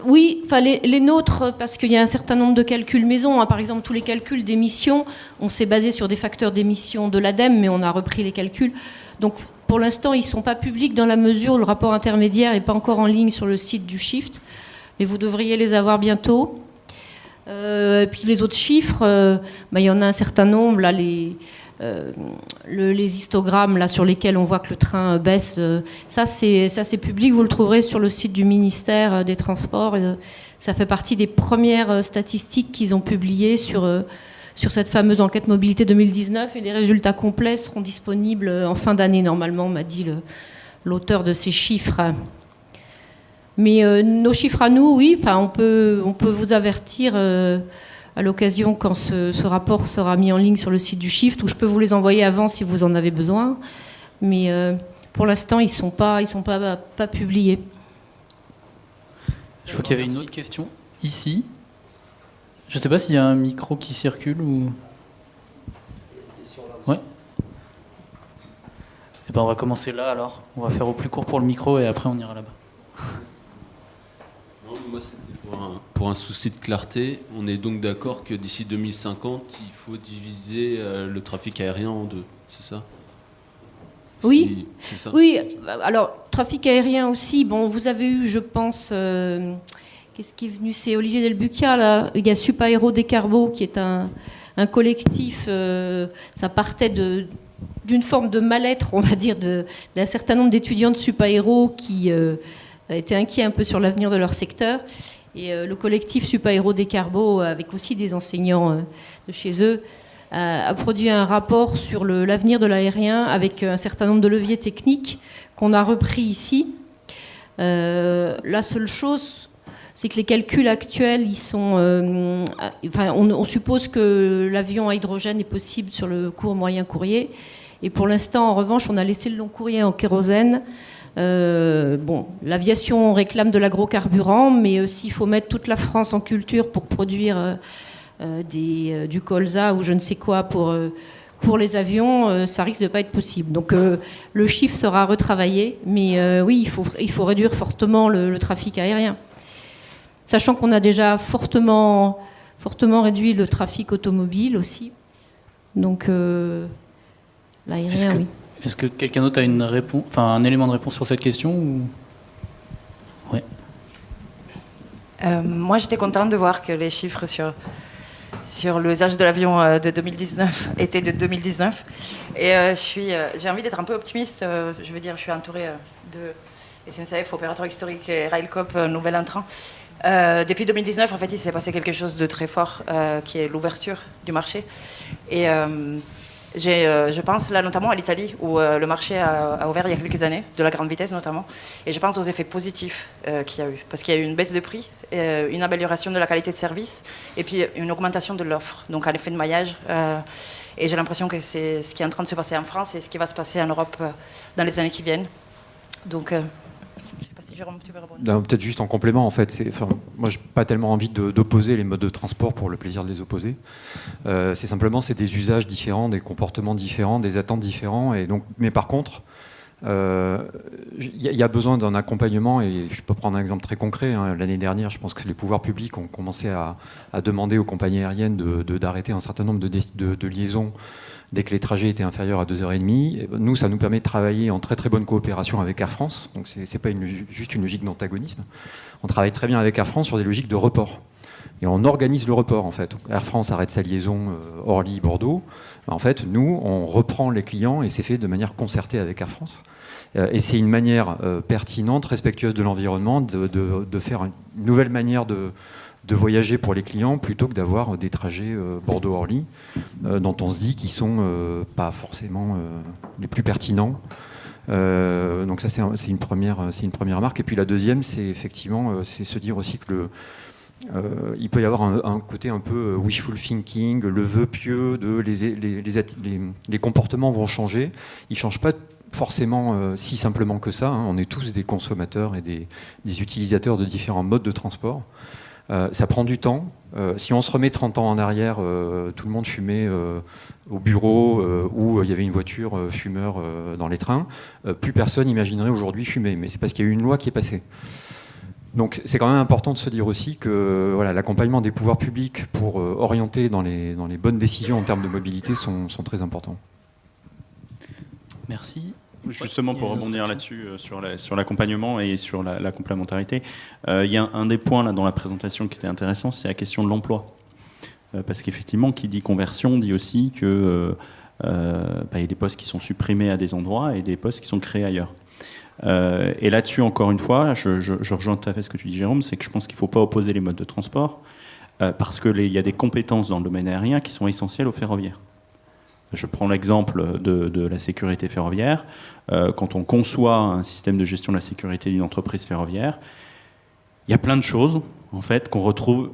Oui, les nôtres, parce qu'il y a un certain nombre de calculs maison. Par exemple, tous les calculs d'émissions, on s'est basé sur des facteurs d'émissions de l'ADEME, mais on a repris les calculs. Donc, pour l'instant, ils ne sont pas publics dans la mesure où le rapport intermédiaire n'est pas encore en ligne sur le site du Shift. Mais vous devriez les avoir bientôt. Et puis les autres chiffres, il y en a un certain nombre. Là, les histogrammes là, sur lesquels on voit que le train baisse, ça c'est public, vous le trouverez sur le site du ministère des Transports. Ça fait partie des premières statistiques qu'ils ont publiées sur cette fameuse enquête mobilité 2019, et les résultats complets seront disponibles en fin d'année normalement, m'a dit l'auteur de ces chiffres. Mais nos chiffres à nous, oui, on peut vous avertir à l'occasion quand ce rapport sera mis en ligne sur le site du Shift, ou je peux vous les envoyer avant si vous en avez besoin. Mais pour l'instant, ils sont pas publiés. Je vois qu'il y avait une autre question ici. Je ne sais pas s'il y a un micro qui circule ou... Ouais. Eh ben, on va commencer là alors. On va faire au plus court pour le micro et après on ira là-bas. Moi, c'était pour un souci de clarté. On est donc d'accord que d'ici 2050, il faut diviser le trafic aérien en deux, c'est ça? Oui, c'est ça. Oui. Alors, trafic aérien aussi. Bon, vous avez eu, je pense, qu'est-ce qui est venu? C'est Olivier Delbucca, là. Il y a Supaéro Décarbo, qui est un collectif. Ça partait d'une forme de mal-être, on va dire, d'un certain nombre d'étudiants de Supaéro qui étaient inquiets un peu sur l'avenir de leur secteur. Et le collectif Supaéro Décarbo, avec aussi des enseignants de chez eux, a produit un rapport sur l'avenir de l'aérien avec un certain nombre de leviers techniques qu'on a repris ici. La seule chose, c'est que les calculs actuels, ils sont, on suppose que l'avion à hydrogène est possible sur le court moyen courrier. Et pour l'instant, en revanche, on a laissé le long courrier en kérosène. L'aviation réclame de l'agrocarburant, mais s'il faut mettre toute la France en culture pour produire du colza ou je ne sais quoi pour les avions, ça risque de pas être possible. Donc le chiffre sera retravaillé, mais oui, il faut réduire fortement le trafic aérien. Sachant qu'on a déjà fortement réduit le trafic automobile aussi. Donc l'aérien, oui. Est-ce que quelqu'un d'autre a un élément de réponse sur cette question ou... Ouais. Moi, j'étais contente de voir que les chiffres sur l'usage de l'avion de 2019 étaient de 2019. Et j'ai envie d'être un peu optimiste. Je veux dire, je suis entourée SNCF, opérateur historique, et Railcoop, nouvel entrant. Depuis 2019, en fait, il s'est passé quelque chose de très fort, qui est l'ouverture du marché. Et je pense là notamment à l'Italie, où le marché a ouvert il y a quelques années, de la grande vitesse notamment. Et je pense aux effets positifs qu'il y a eu. Parce qu'il y a eu une baisse de prix, une amélioration de la qualité de service, et puis une augmentation de l'offre, donc un effet de maillage. Et j'ai l'impression que c'est ce qui est en train de se passer en France et ce qui va se passer en Europe dans les années qui viennent. Donc... Jérôme, tu veux répondre ? Peut-être juste en complément, en fait. Moi, je n'ai pas tellement envie d'opposer les modes de transport pour le plaisir de les opposer. C'est des usages différents, des comportements différents, des attentes différents. Et donc, mais par contre, y a besoin d'un accompagnement. Et je peux prendre un exemple très concret. L'année dernière, je pense que les pouvoirs publics ont commencé à demander aux compagnies aériennes d'arrêter un certain nombre de liaisons dès que les trajets étaient inférieurs à 2h30. Nous, ça nous permet de travailler en très très bonne coopération avec Air France. Donc c'est pas juste une logique d'antagonisme. On travaille très bien avec Air France sur des logiques de report. Et on organise le report, en fait. Air France arrête sa liaison Orly-Bordeaux. En fait, nous, on reprend les clients et c'est fait de manière concertée avec Air France. Et c'est une manière pertinente, respectueuse de l'environnement, de faire une nouvelle manière de voyager pour les clients plutôt que d'avoir des trajets Bordeaux-Orly dont on se dit qu'ils sont pas forcément les plus pertinents. Donc ça c'est une première remarque. Et puis la deuxième, c'est effectivement c'est se dire aussi que il peut y avoir un côté un peu wishful thinking, le vœu pieux de les comportements vont changer. Ils changent pas forcément si simplement que ça. On est tous des consommateurs et des utilisateurs de différents modes de transport. Ça prend du temps. Si on se remet 30 ans en arrière, tout le monde fumait au bureau où il y avait une voiture fumeur dans les trains. Plus personne imaginerait aujourd'hui fumer. Mais c'est parce qu'il y a eu une loi qui est passée. Donc c'est quand même important de se dire aussi que l'accompagnement des pouvoirs publics pour orienter dans les bonnes décisions en termes de mobilité sont très importants. Merci. Justement, pour rebondir là-dessus, sur l'accompagnement et sur la complémentarité, il y a un des points là, dans la présentation qui était intéressant, c'est la question de l'emploi. Parce qu'effectivement, qui dit conversion dit aussi qu'il y a des postes qui sont supprimés à des endroits et des postes qui sont créés ailleurs. Et là-dessus, encore une fois, je rejoins tout à fait ce que tu dis, Jérôme, c'est que je pense qu'il ne faut pas opposer les modes de transport, parce qu'il y a des compétences dans le domaine aérien qui sont essentielles au ferroviaire. Je prends l'exemple de la sécurité ferroviaire. Quand on conçoit un système de gestion de la sécurité d'une entreprise ferroviaire, il y a plein de choses en fait, qu'on retrouve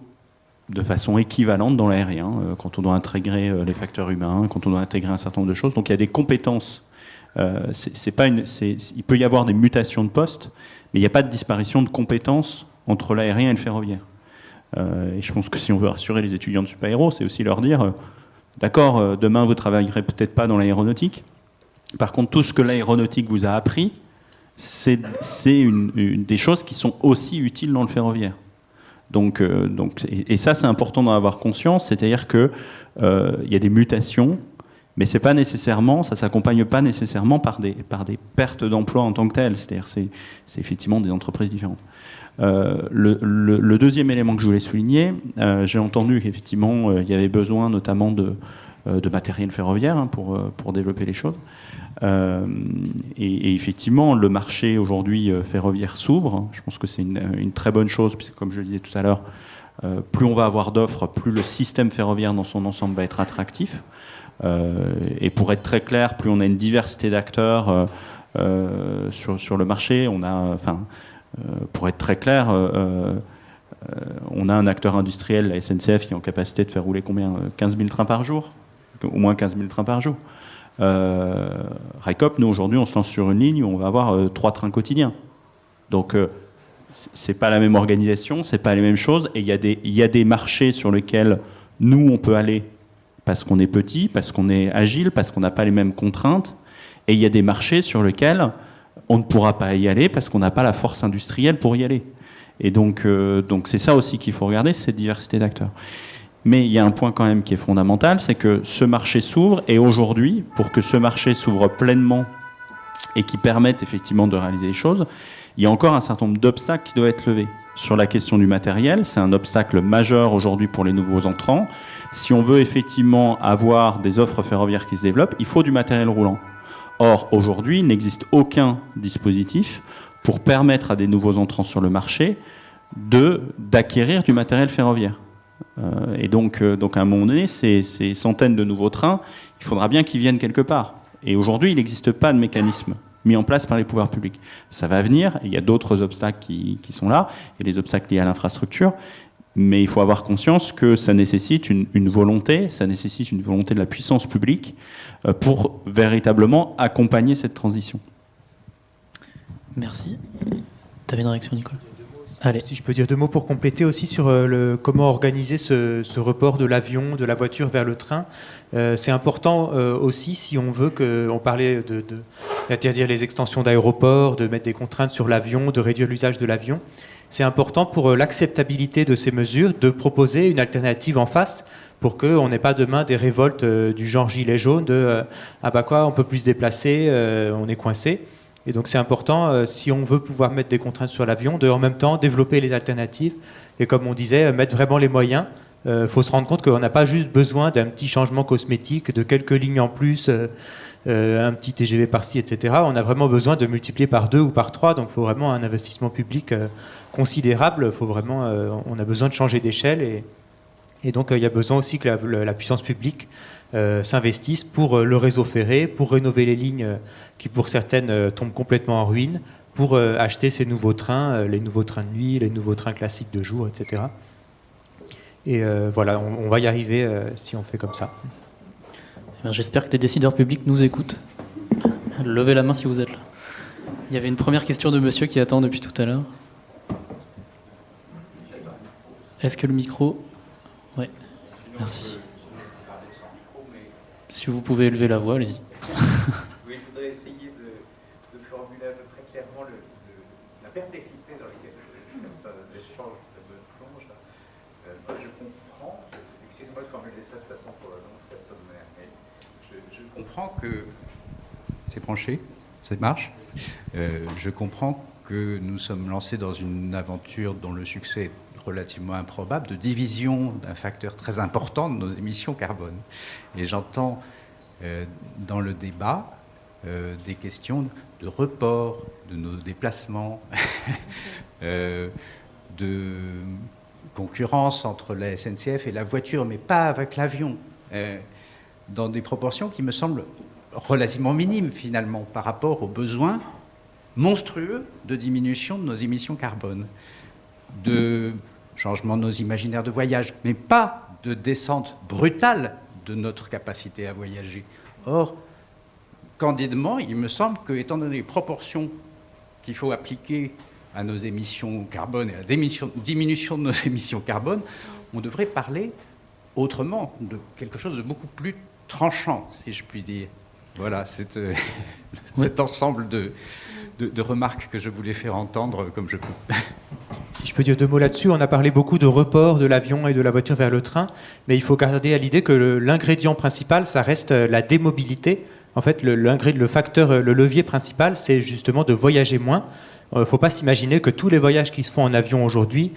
de façon équivalente dans l'aérien, quand on doit intégrer les facteurs humains, quand on doit intégrer un certain nombre de choses. Donc il y a des compétences. Il peut y avoir des mutations de postes, mais il n'y a pas de disparition de compétences entre l'aérien et le ferroviaire. Et je pense que si on veut rassurer les étudiants de Supaéro, c'est aussi leur dire... D'accord, demain vous ne travaillerez peut-être pas dans l'aéronautique. Par contre, tout ce que l'aéronautique vous a appris, c'est des choses qui sont aussi utiles dans le ferroviaire. Et ça, c'est important d'en avoir conscience, c'est-à-dire qu'il y a des mutations, mais ça ne s'accompagne pas nécessairement par des pertes d'emploi en tant que telles. C'est-à-dire c'est effectivement des entreprises différentes. Le deuxième élément que je voulais souligner, j'ai entendu qu'effectivement il y avait besoin notamment de matériel ferroviaire pour développer les choses. Et effectivement, le marché aujourd'hui ferroviaire s'ouvre. Je pense que c'est une très bonne chose, puisque comme je le disais tout à l'heure, plus on va avoir d'offres, plus le système ferroviaire dans son ensemble va être attractif. Et pour être très clair, plus on a une diversité d'acteurs sur le marché, pour être très clair, on a un acteur industriel, la SNCF, qui est en capacité de faire rouler combien 15 000 trains par jour ? Au moins 15 000 trains par jour. Railcoop, nous aujourd'hui, on se lance sur une ligne où on va avoir 3 trains quotidiens. Donc, c'est pas la même organisation, c'est pas les mêmes choses. Et il y a des marchés sur lesquels nous, on peut aller parce qu'on est petit, parce qu'on est agile, parce qu'on n'a pas les mêmes contraintes. Et il y a des marchés sur lesquels on ne pourra pas y aller parce qu'on n'a pas la force industrielle pour y aller. Et donc c'est ça aussi qu'il faut regarder, c'est cette diversité d'acteurs. Mais il y a un point quand même qui est fondamental, c'est que ce marché s'ouvre, et aujourd'hui, pour que ce marché s'ouvre pleinement et qui permette effectivement de réaliser les choses, il y a encore un certain nombre d'obstacles qui doivent être levés. Sur la question du matériel, c'est un obstacle majeur aujourd'hui pour les nouveaux entrants. Si on veut effectivement avoir des offres ferroviaires qui se développent, il faut du matériel roulant. Or, aujourd'hui, il n'existe aucun dispositif pour permettre à des nouveaux entrants sur le marché d'acquérir du matériel ferroviaire. Et donc, à un moment donné, ces centaines de nouveaux trains, il faudra bien qu'ils viennent quelque part. Et aujourd'hui, il n'existe pas de mécanisme mis en place par les pouvoirs publics. Ça va venir, et il y a d'autres obstacles qui sont là, et les obstacles liés à l'infrastructure, mais il faut avoir conscience que ça nécessite une volonté, ça nécessite une volonté de la puissance publique pour véritablement accompagner cette transition. Merci. Tu avais une réaction, Nicolas? Allez. Si je peux dire deux mots pour compléter aussi sur comment organiser ce report de l'avion, de la voiture vers le train. C'est important aussi si on veut on parlait d'interdire les extensions d'aéroports, de mettre des contraintes sur l'avion, de réduire l'usage de l'avion. C'est important pour l'acceptabilité de ces mesures de proposer une alternative en face pour qu'on n'ait pas demain des révoltes du genre gilet jaune ah bah quoi, on peut plus se déplacer, on est coincé. Et donc c'est important, si on veut pouvoir mettre des contraintes sur l'avion, de en même temps développer les alternatives. Et comme on disait, mettre vraiment les moyens. Il faut se rendre compte qu'on n'a pas juste besoin d'un petit changement cosmétique, de quelques lignes en plus, un petit TGV par-ci, etc. On a vraiment besoin de multiplier par 2 ou par 3. Donc il faut vraiment un investissement public considérable. On a besoin de changer d'échelle. Et donc il y a besoin aussi que la puissance publique s'investissent pour le réseau ferré, pour rénover les lignes qui pour certaines tombent complètement en ruine, pour acheter ces nouveaux trains, les nouveaux trains de nuit, les nouveaux trains classiques de jour, etc. Et voilà, on va y arriver si on fait comme ça. J'espère que les décideurs publics nous écoutent. Levez la main si vous êtes là. Il y avait une première question de monsieur qui attend depuis tout à l'heure. Est-ce que le micro... Oui, merci. Si vous pouvez élever la voix, allez-y. Oui, je voudrais essayer de formuler à peu près clairement la perplexité dans laquelle certains échanges me plongent. Moi, je comprends, excusez-moi de formuler ça de façon probablement très sommaire, mais je comprends que c'est branché, ça marche. Je comprends que nous sommes lancés dans une aventure dont le succès est relativement improbable, de division d'un facteur très important de nos émissions carbone. Et j'entends dans le débat des questions de report de nos déplacements, de concurrence entre la SNCF et la voiture, mais pas avec l'avion, dans des proportions qui me semblent relativement minimes finalement par rapport aux besoins monstrueux de diminution de nos émissions carbone, de changement de nos imaginaires de voyage, mais pas de descente brutale de notre capacité à voyager. Or, candidement, il me semble que, étant donné les proportions qu'il faut appliquer à nos émissions carbone et à la diminution de nos émissions carbone, on devrait parler autrement, de quelque chose de beaucoup plus tranchant, si je puis dire. Voilà, c'est cet ensemble de remarques que je voulais faire entendre comme je peux. Si je peux dire deux mots là-dessus, on a parlé beaucoup de report de l'avion et de la voiture vers le train, mais il faut garder à l'idée que l'ingrédient principal, ça reste la démobilité. En fait, le levier principal, c'est justement de voyager moins. Il ne faut pas s'imaginer que tous les voyages qui se font en avion aujourd'hui,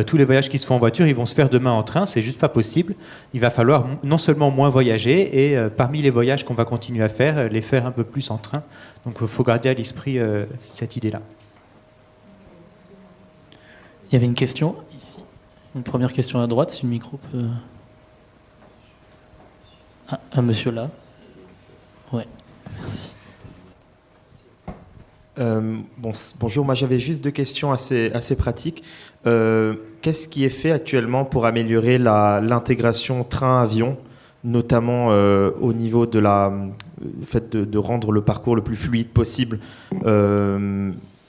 tous les voyages qui se font en voiture, ils vont se faire demain en train. C'est juste pas possible. Il va falloir non seulement moins voyager, et parmi les voyages qu'on va continuer à faire, les faire un peu plus en train. Donc il faut garder à l'esprit cette idée-là. Il y avait une question ici. Une première question à droite, si le micro peut... Ah, un monsieur là. Ouais, merci. Bonjour, moi j'avais juste deux questions assez pratiques. Qu'est-ce qui est fait actuellement pour améliorer l'intégration train-avion, notamment au niveau de fait de rendre le parcours le plus fluide possible?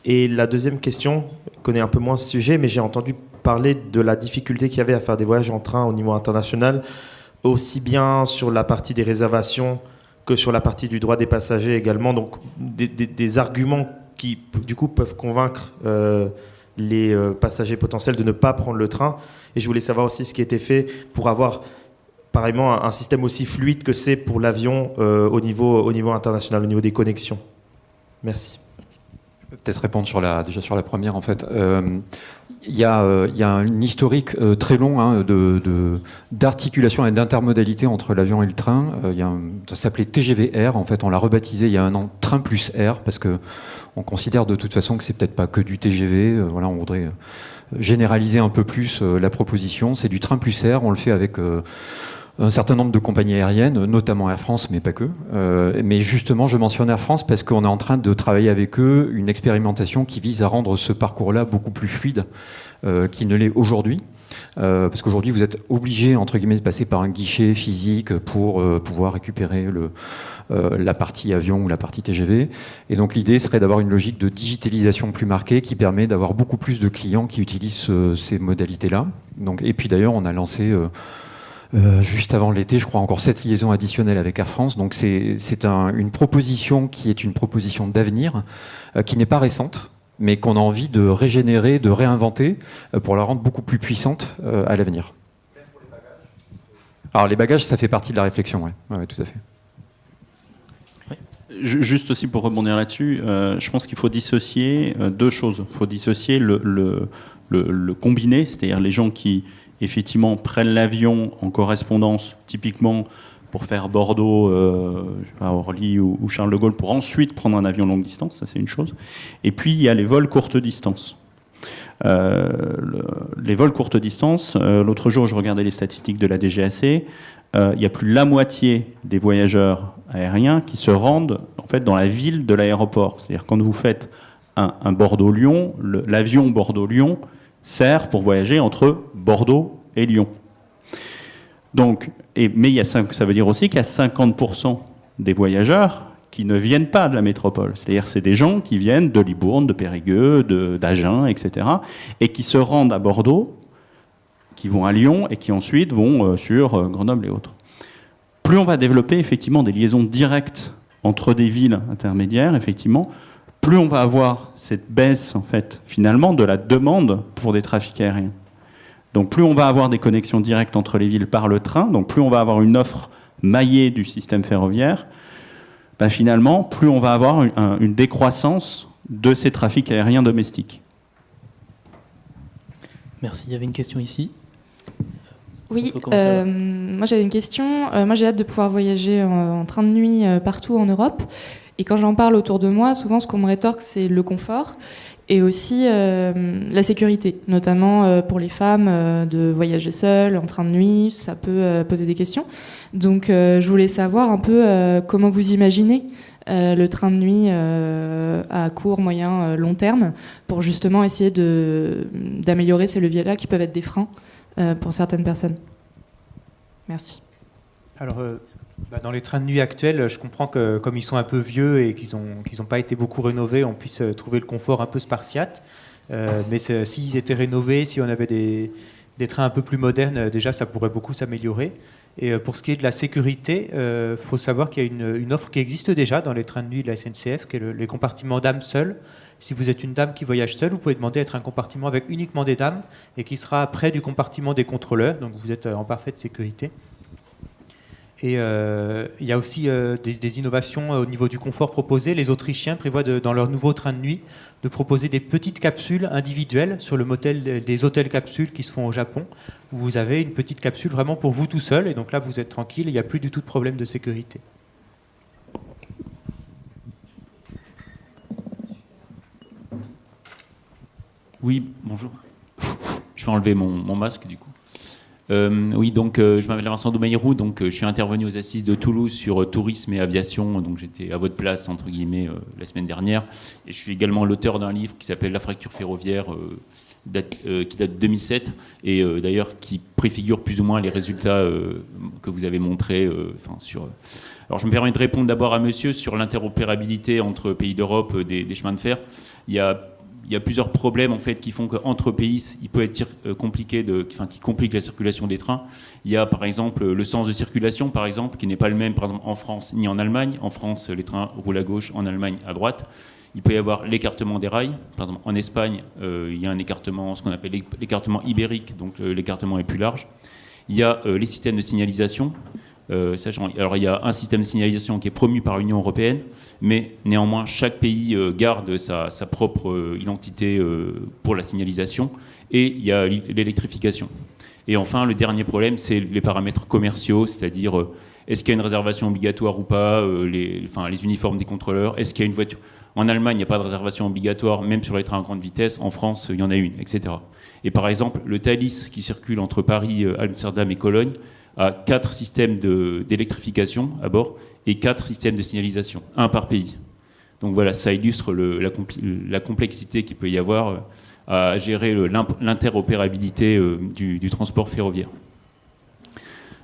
Et la deuxième question, je connais un peu moins ce sujet, mais j'ai entendu parler de la difficulté qu'il y avait à faire des voyages en train au niveau international, aussi bien sur la partie des réservations que sur la partie du droit des passagers également. Donc des arguments qui, du coup, peuvent convaincre les passagers potentiels de ne pas prendre le train. Et je voulais savoir aussi ce qui était fait pour avoir, pareillement, un système aussi fluide que c'est pour l'avion au niveau international, au niveau des connexions. Merci. Je peux peut-être répondre déjà sur la première, en fait. Il y a un historique très long d'articulation et d'intermodalité entre l'avion et le train. Ça s'appelait TGV Air, en fait, on l'a rebaptisé il y a un an Train plus Air, parce que On considère de toute façon que c'est peut-être pas que du TGV. Voilà, on voudrait généraliser un peu plus la proposition. C'est du train plus air. On le fait avec un certain nombre de compagnies aériennes, notamment Air France, mais pas que. Mais justement, je mentionne Air France parce qu'on est en train de travailler avec eux une expérimentation qui vise à rendre ce parcours-là beaucoup plus fluide qu'il ne l'est aujourd'hui. Parce qu'aujourd'hui, vous êtes obligé, entre guillemets, de passer par un guichet physique pour pouvoir récupérer la partie avion ou la partie TGV. Et donc l'idée serait d'avoir une logique de digitalisation plus marquée qui permet d'avoir beaucoup plus de clients qui utilisent ces modalités-là. Donc, et puis d'ailleurs, on a lancé juste avant l'été, je crois, encore 7 liaisons additionnelles avec Air France. Donc c'est une proposition qui est une proposition d'avenir, qui n'est pas récente, mais qu'on a envie de régénérer, de réinventer, pour la rendre beaucoup plus puissante à l'avenir. Alors les bagages, ça fait partie de la réflexion, ouais, tout à fait. Juste aussi pour rebondir là-dessus, je pense qu'il faut dissocier deux choses. Il faut dissocier le combiné, c'est-à-dire les gens qui effectivement prennent l'avion en correspondance, typiquement pour faire Bordeaux, à Orly ou Charles de Gaulle, pour ensuite prendre un avion longue distance, ça c'est une chose. Et puis il y a les vols courte distance. Les vols courte distance, l'autre jour je regardais les statistiques de la DGAC, il y a plus de la moitié des voyageurs aériens qui se rendent en fait dans la ville de l'aéroport. C'est-à-dire quand vous faites un Bordeaux-Lyon, l'avion Bordeaux-Lyon sert pour voyager entre Bordeaux et Lyon. Donc, mais ça veut dire aussi qu'il y a 50% des voyageurs qui ne viennent pas de la métropole. C'est-à-dire c'est des gens qui viennent de Libourne, de Périgueux, d'Agen, etc. et qui se rendent à Bordeaux, qui vont à Lyon et qui ensuite vont sur Grenoble et autres. Plus on va développer effectivement des liaisons directes entre des villes intermédiaires, effectivement, plus on va avoir cette baisse en fait finalement de la demande pour des trafics aériens. Donc plus on va avoir des connexions directes entre les villes par le train, donc plus on va avoir une offre maillée du système ferroviaire, finalement plus on va avoir une décroissance de ces trafics aériens domestiques. Merci. Il y avait une question ici. Oui, moi j'avais une question. Moi j'ai hâte de pouvoir voyager en train de nuit partout en Europe. Et quand j'en parle autour de moi, souvent ce qu'on me rétorque, c'est le confort et aussi la sécurité, notamment pour les femmes, de voyager seules, en train de nuit, ça peut poser des questions. Donc je voulais savoir un peu comment vous imaginez le train de nuit à court, moyen, long terme, pour justement essayer d'améliorer ces leviers-là qui peuvent être des freins pour certaines personnes. Merci. Alors, dans les trains de nuit actuels, je comprends que comme ils sont un peu vieux et qu'ils n'ont pas été beaucoup rénovés, on puisse trouver le confort un peu spartiate. Mais s'ils étaient rénovés, si on avait des trains un peu plus modernes, déjà ça pourrait beaucoup s'améliorer. Et pour ce qui est de la sécurité, faut savoir qu'il y a une offre qui existe déjà dans les trains de nuit de la SNCF, qui est les compartiments dames seules. Si vous êtes une dame qui voyage seule, vous pouvez demander à être un compartiment avec uniquement des dames et qui sera près du compartiment des contrôleurs, donc vous êtes en parfaite sécurité. Et il y a aussi des innovations au niveau du confort proposé. Les Autrichiens prévoient dans leur nouveau train de nuit de proposer des petites capsules individuelles sur le modèle des hôtels capsules qui se font au Japon, où vous avez une petite capsule vraiment pour vous tout seul, et donc là vous êtes tranquille, il n'y a plus du tout de problème de sécurité. Oui, bonjour. Je vais enlever mon masque du coup. Oui, donc je m'appelle Vincent Doumaïrou, donc je suis intervenu aux Assises de Toulouse sur tourisme et aviation, donc j'étais à votre place entre guillemets la semaine dernière, et je suis également l'auteur d'un livre qui s'appelle La fracture ferroviaire, qui date de 2007, et d'ailleurs qui préfigure plus ou moins les résultats que vous avez montrés. Alors je me permets de répondre d'abord à monsieur sur l'interopérabilité entre pays d'Europe des chemins de fer. Il y a plusieurs problèmes en fait qui font qu'entre pays, il peut être compliqué qui compliquent la circulation des trains. Il y a par exemple le sens de circulation, par exemple, qui n'est pas le même par exemple en France ni en Allemagne. En France, les trains roulent à gauche, en Allemagne à droite. Il peut y avoir l'écartement des rails. Par exemple, en Espagne, il y a un écartement, ce qu'on appelle l'écartement ibérique, donc l'écartement est plus large. Il y a les systèmes de signalisation. Alors il y a un système de signalisation qui est promu par l'Union européenne, mais néanmoins chaque pays garde sa propre identité pour la signalisation, et il y a l'électrification. Et enfin, le dernier problème, c'est les paramètres commerciaux, c'est-à-dire est-ce qu'il y a une réservation obligatoire ou pas, les uniformes des contrôleurs, est-ce qu'il y a une voiture. En Allemagne, il n'y a pas de réservation obligatoire, même sur les trains à grande vitesse. En France, il y en a une, etc. Et par exemple, le Thalys qui circule entre Paris, Amsterdam et Cologne a 4 systèmes d'électrification à bord et 4 systèmes de signalisation, un par pays. Donc voilà, ça illustre la complexité qu'il peut y avoir à gérer l'interopérabilité du transport ferroviaire.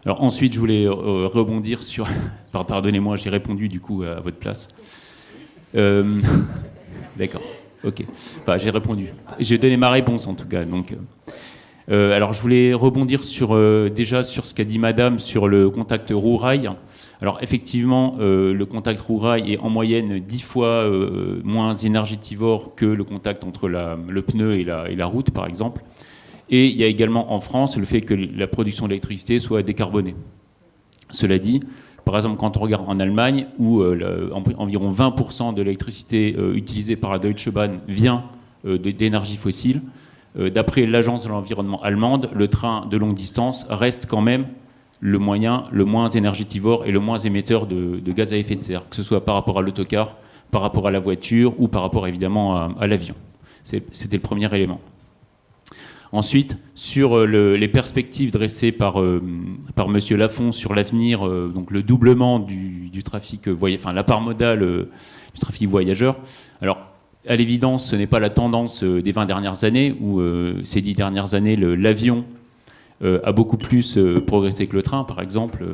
Alors ensuite, je voulais rebondir sur... Pardonnez-moi, j'ai répondu du coup à votre place. D'accord, ok. Enfin, j'ai répondu. J'ai donné ma réponse en tout cas. Donc, alors je voulais rebondir déjà sur ce qu'a dit Madame sur le contact roue-rail. Alors effectivement, le contact roue-rail est en moyenne 10 fois moins énergétivore que le contact entre le pneu et la route, par exemple. Et il y a également en France le fait que la production d'électricité soit décarbonée. Cela dit, par exemple, quand on regarde en Allemagne, où environ 20% de l'électricité utilisée par la Deutsche Bahn vient d'énergie fossile, d'après l'Agence de l'environnement allemande, le train de longue distance reste quand même le moyen le moins énergétivore et le moins émetteur de gaz à effet de serre, que ce soit par rapport à l'autocar, par rapport à la voiture ou par rapport évidemment à l'avion. C'était le premier élément. Ensuite, sur les perspectives dressées par Monsieur Lafont sur l'avenir, donc le doublement du trafic la part modale du trafic voyageur. Alors, à l'évidence, ce n'est pas la tendance des 20 dernières années, où ces 10 dernières années, l'avion a beaucoup plus progressé que le train, par exemple.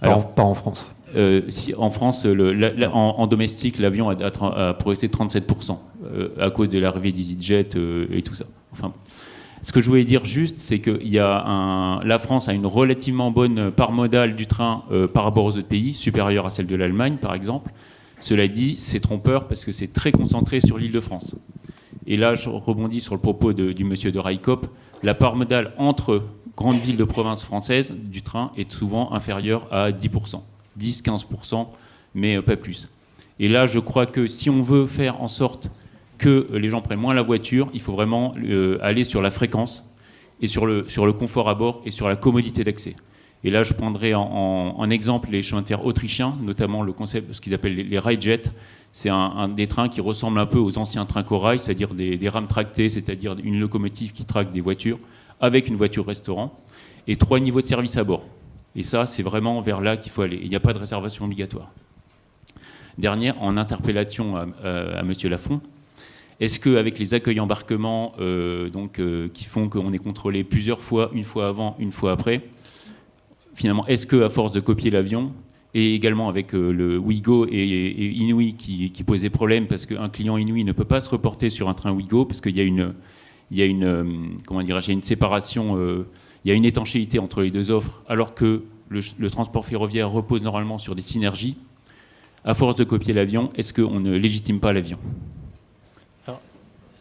Alors, pas en France. Si, en France, en domestique, l'avion a progressé de 37% à cause de l'arrivée d'EasyJet et tout ça. Enfin, ce que je voulais dire juste, c'est que la France a une relativement bonne part modale du train par rapport aux autres pays, supérieure à celle de l'Allemagne, par exemple. Cela dit, c'est trompeur parce que c'est très concentré sur l'Île-de-France. Et là, je rebondis sur le propos du monsieur de Raikop. La part modale entre grandes villes de province françaises du train est souvent inférieure à 10%. 10-15%, mais pas plus. Et là, je crois que si on veut faire en sorte que les gens prennent moins la voiture, il faut vraiment aller sur la fréquence et sur le confort à bord et sur la commodité d'accès. Et là, je prendrai en exemple les chemins de fer autrichiens, notamment le concept, ce qu'ils appellent les rail-jets. C'est un des trains qui ressemble un peu aux anciens trains corail, c'est-à-dire des rames tractées, c'est-à-dire une locomotive qui traque des voitures, avec une voiture-restaurant, et 3 niveaux de service à bord. Et ça, c'est vraiment vers là qu'il faut aller. Il n'y a pas de réservation obligatoire. Dernière, en interpellation à M. Lafont, est-ce qu'avec les accueils embarquements qui font qu'on est contrôlé plusieurs fois, une fois avant, une fois après, finalement, est-ce qu'à force de copier l'avion, et également avec le Ouigo et Inouï qui posait problème, parce qu'un client Inouï ne peut pas se reporter sur un train Ouigo, parce qu'il y a une séparation, il y a une étanchéité entre les deux offres, alors que le transport ferroviaire repose normalement sur des synergies. À force de copier l'avion, est-ce qu'on ne légitime pas l'avion ? Alors,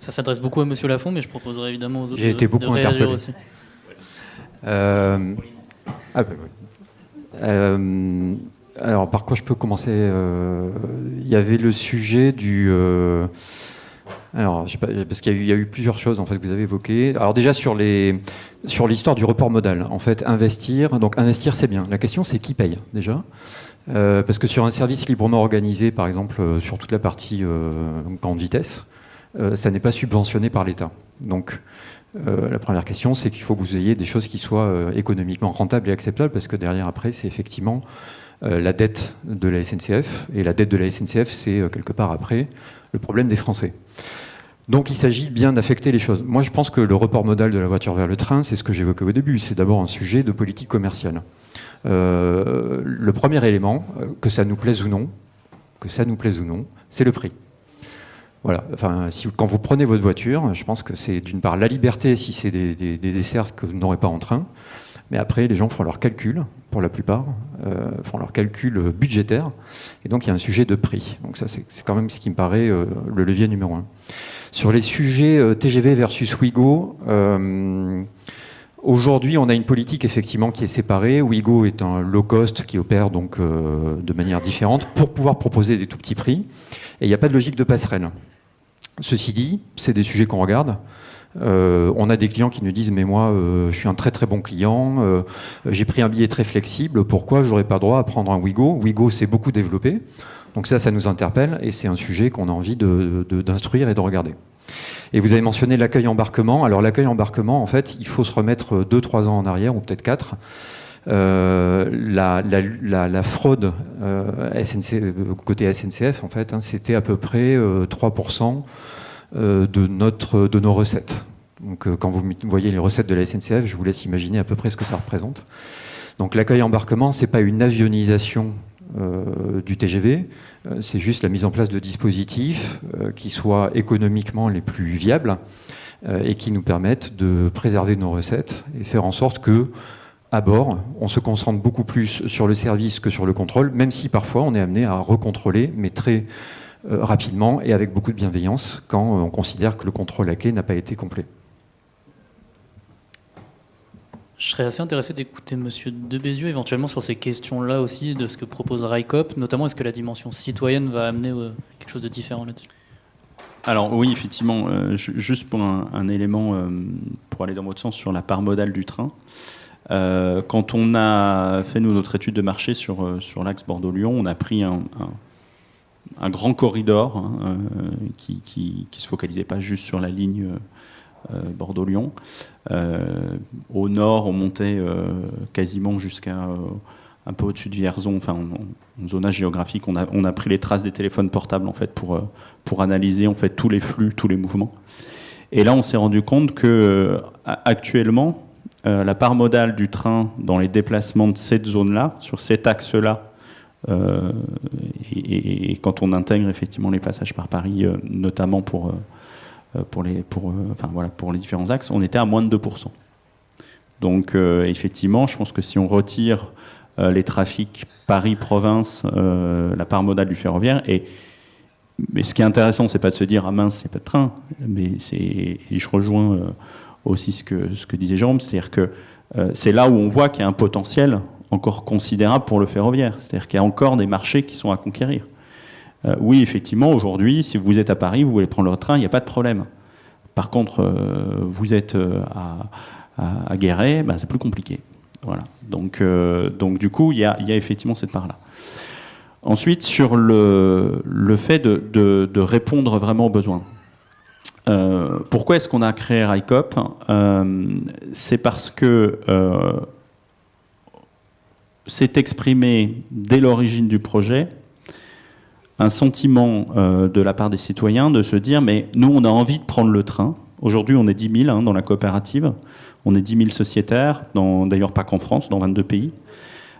ça s'adresse beaucoup à M. Lafont, mais je proposerai évidemment aux autres J'ai été beaucoup réagir aussi. Alors, par quoi je peux commencer ? Il y avait le sujet du... Alors, je sais pas, parce qu'il y a eu plusieurs choses en fait que vous avez évoquées. Alors déjà sur l'histoire du report modal, en fait, investir c'est bien. La question c'est qui paye déjà, parce que sur un service librement organisé, par exemple sur toute la partie grande vitesse, ça n'est pas subventionné par l'État. Donc la première question c'est qu'il faut que vous ayez des choses qui soient économiquement rentables et acceptables, parce que derrière après c'est effectivement la dette de la SNCF, et la dette de la SNCF c'est quelque part après le problème des Français. Donc il s'agit bien d'affecter les choses. Moi je pense que le report modal de la voiture vers le train, c'est ce que j'évoquais au début, c'est d'abord un sujet de politique commerciale. Le premier élément, que ça nous plaise ou non, c'est le prix. Voilà. Enfin, quand vous prenez votre voiture, je pense que c'est d'une part la liberté si c'est des desserts que vous n'aurez pas en train, mais après les gens font leurs calculs, pour la plupart, font leurs calculs budgétaires, et donc il y a un sujet de prix. Donc ça c'est quand même ce qui me paraît le levier numéro 1. Sur les sujets TGV versus Ouigo, Aujourd'hui, on a une politique effectivement qui est séparée. Ouigo est un low cost qui opère donc de manière différente pour pouvoir proposer des tout petits prix. Et il n'y a pas de logique de passerelle. Ceci dit, c'est des sujets qu'on regarde. On a des clients qui nous disent mais moi je suis un très très bon client, j'ai pris un billet très flexible, pourquoi j'aurais pas droit à prendre un Ouigo? Ouigo s'est beaucoup développé, donc ça nous interpelle et c'est un sujet qu'on a envie d'instruire et de regarder. Et vous avez mentionné l'accueil embarquement. Alors l'accueil embarquement, en fait, il faut se remettre 2-3 ans en arrière, ou peut-être 4. La fraude côté SNCF, en fait, c'était à peu près 3% de nos recettes. Donc quand vous voyez les recettes de la SNCF, je vous laisse imaginer à peu près ce que ça représente. Donc l'accueil embarquement, c'est pas une avionisation du TGV, c'est juste la mise en place de dispositifs qui soient économiquement les plus viables et qui nous permettent de préserver nos recettes et faire en sorte que, à bord, on se concentre beaucoup plus sur le service que sur le contrôle, même si parfois on est amené à recontrôler, mais très rapidement et avec beaucoup de bienveillance quand on considère que le contrôle à quai n'a pas été complet. Je serais assez intéressé d'écouter M. Debézieux éventuellement sur ces questions-là aussi, de ce que propose RICOP, notamment est-ce que la dimension citoyenne va amener quelque chose de différent là-dessus? Alors oui, effectivement, juste pour un élément, pour aller dans votre sens sur la part modale du train, quand on a fait notre étude de marché sur l'axe Bordeaux-Lyon, on a pris un grand corridor qui se focalisait pas juste sur la ligne Bordeaux-Lyon. Au nord, on montait quasiment jusqu'à un peu au-dessus de Vierzon, enfin en zonage géographique. On a pris les traces des téléphones portables en fait pour analyser en fait tous les flux, tous les mouvements. Et là, on s'est rendu compte que actuellement, la part modale du train dans les déplacements de cette zone-là, sur cet axe-là, et quand on intègre effectivement les passages par Paris, notamment pour les différents axes, on était à moins de 2%. Donc effectivement, je pense que si on retire les trafics Paris-Province, la part modale du ferroviaire, mais ce qui est intéressant, c'est pas de se dire ah mince, c'est pas de train, mais et je rejoins aussi ce que disait Jérôme, c'est-à-dire que c'est là où on voit qu'il y a un potentiel encore considérable pour le ferroviaire, c'est-à-dire qu'il y a encore des marchés qui sont à conquérir. Oui, effectivement, aujourd'hui, si vous êtes à Paris, vous voulez prendre le train, il n'y a pas de problème. Par contre, vous êtes à Guéret, ben, c'est plus compliqué. Voilà. Donc du coup, il y a effectivement cette part-là. Ensuite, sur le fait de répondre vraiment aux besoins. Pourquoi est-ce qu'on a créé RICOP ? C'est parce que s'est exprimé dès l'origine du projet un sentiment de la part des citoyens de se dire mais nous on a envie de prendre le train. Aujourd'hui on est 10 000 dans la coopérative, on est 10 000 sociétaires, d'ailleurs pas qu'en France, dans 22 pays.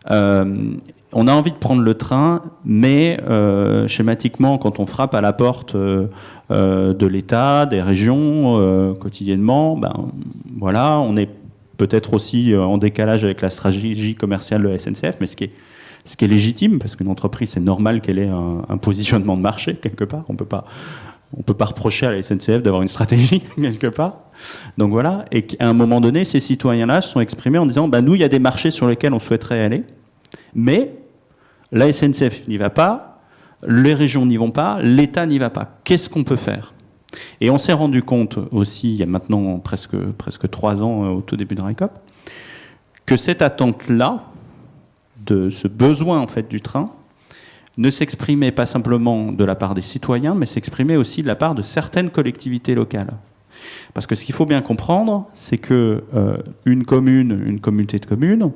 On a envie de prendre le train, mais schématiquement quand on frappe à la porte de l'État, des régions quotidiennement, ben voilà, on est peut-être aussi en décalage avec la stratégie commerciale de la SNCF, mais ce qui est légitime, parce qu'une entreprise, c'est normal qu'elle ait un positionnement de marché, quelque part. On peut pas reprocher à la SNCF d'avoir une stratégie, quelque part. Donc voilà, et qu'à un moment donné, ces citoyens-là se sont exprimés en disant, nous, il y a des marchés sur lesquels on souhaiterait aller, mais la SNCF n'y va pas, les régions n'y vont pas, l'État n'y va pas. Qu'est-ce qu'on peut faire ? Et on s'est rendu compte aussi, il y a maintenant presque 3 ans, au tout début de RICOP, que cette attente-là, de ce besoin en fait du train, ne s'exprimait pas simplement de la part des citoyens, mais s'exprimait aussi de la part de certaines collectivités locales. Parce que ce qu'il faut bien comprendre, c'est que une communauté de communes,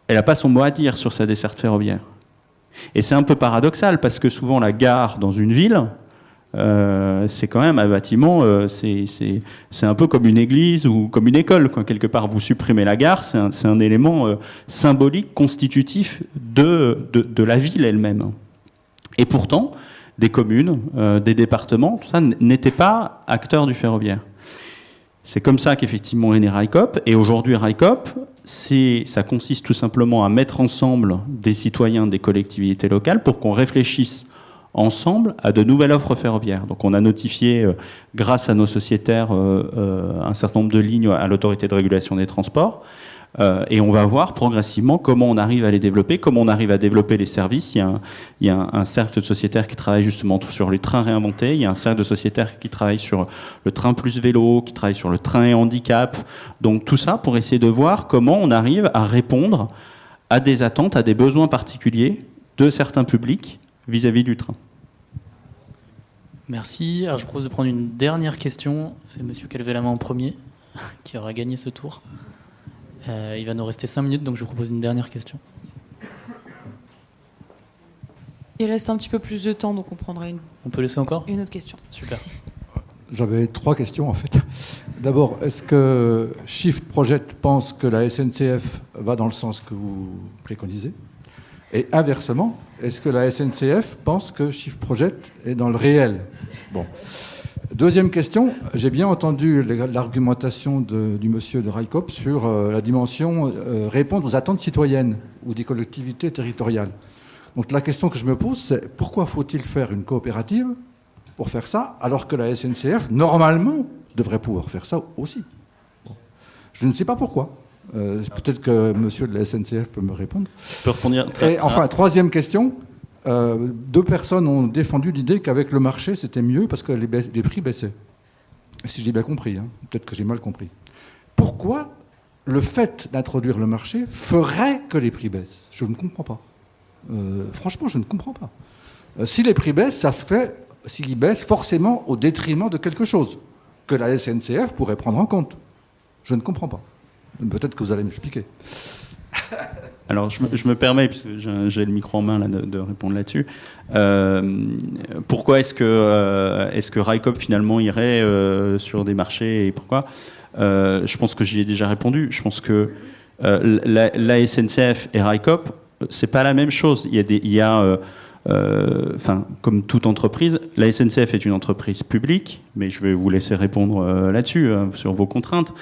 elle n'a pas son mot à dire sur sa desserte ferroviaire. Et c'est un peu paradoxal, parce que souvent la gare dans une ville, c'est quand même un bâtiment, c'est un peu comme une église ou comme une école, quoi. Quelque part, vous supprimez la gare, c'est un élément symbolique, constitutif de la ville elle-même. Et pourtant, des communes, des départements, tout ça n'étaient pas acteurs du ferroviaire. C'est comme ça qu'effectivement est né RICOP. Et aujourd'hui, RICOP, ça consiste tout simplement à mettre ensemble des citoyens, des collectivités locales pour qu'on réfléchisse ensemble à de nouvelles offres ferroviaires. Donc on a notifié, grâce à nos sociétaires, un certain nombre de lignes à l'autorité de régulation des transports. Et on va voir progressivement comment on arrive à les développer, comment on arrive à développer les services. Il y a un cercle de sociétaires qui travaille justement sur les trains réinventés. Il y a un cercle de sociétaires qui travaille sur le train plus vélo, qui travaille sur le train et handicap. Donc tout ça pour essayer de voir comment on arrive à répondre à des attentes, à des besoins particuliers de certains publics vis-à-vis du train. Merci. Alors je propose de prendre une dernière question. C'est monsieur qui a levé la main en premier, qui aura gagné ce tour. Il va nous rester 5 minutes, donc je vous propose une dernière question. Il reste un petit peu plus de temps, donc on prendra On peut laisser encore une autre question. Super. J'avais 3 questions en fait. D'abord, est-ce que Shift Project pense que la SNCF va dans le sens que vous préconisez? Et inversement, est-ce que la SNCF pense que Shift Project est dans le réel? Bon. Deuxième question, j'ai bien entendu l'argumentation du monsieur de Raikop sur la dimension répondre aux attentes citoyennes ou des collectivités territoriales. Donc la question que je me pose, c'est pourquoi faut-il faire une coopérative pour faire ça, alors que la SNCF, normalement, devrait pouvoir faire ça aussi? Bon. Je ne sais pas pourquoi. Peut-être que monsieur de la SNCF peut me répondre. Je peux répondre Et enfin, troisième question. 2 personnes ont défendu l'idée qu'avec le marché, c'était mieux parce que les prix baissaient. Si j'ai bien compris, hein. Peut-être que j'ai mal compris. Pourquoi le fait d'introduire le marché ferait que les prix baissent? Je ne comprends pas. Franchement, je ne comprends pas. Si les prix baissent, ça se fait, s'ils baissent forcément au détriment de quelque chose que la SNCF pourrait prendre en compte. Je ne comprends pas. Peut-être que vous allez m'expliquer. Alors, je me permets, puisque j'ai le micro en main là, de répondre là-dessus. Pourquoi est-ce que Raikop finalement irait sur des marchés et pourquoi Je pense que j'y ai déjà répondu. Je pense que la SNCF et Raikop, c'est pas la même chose. Comme toute entreprise, la SNCF est une entreprise publique, mais je vais vous laisser répondre là-dessus, sur vos contraintes.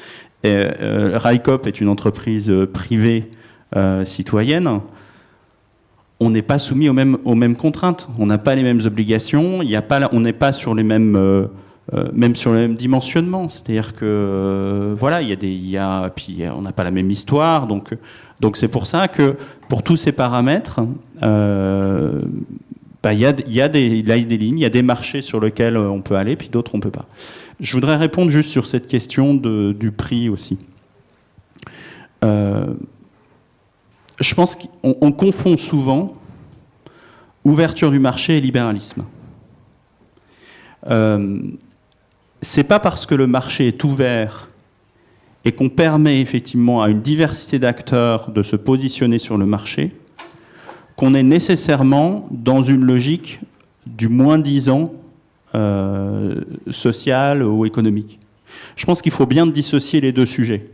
Raikop est une entreprise privée citoyenne. On n'est pas soumis aux mêmes contraintes. On n'a pas les mêmes obligations. On n'est pas sur les mêmes, même sur le même dimensionnement. C'est-à-dire que voilà, puis on n'a pas la même histoire. Donc c'est pour ça que pour tous ces paramètres, il y a des lignes, il y a des marchés sur lesquels on peut aller, puis d'autres on peut pas. Je voudrais répondre juste sur cette question du prix aussi. Je pense qu'on confond souvent ouverture du marché et libéralisme. C'est pas parce que le marché est ouvert et qu'on permet effectivement à une diversité d'acteurs de se positionner sur le marché qu'on est nécessairement dans une logique du moins-disant social ou économique. Je pense qu'il faut bien dissocier les deux sujets.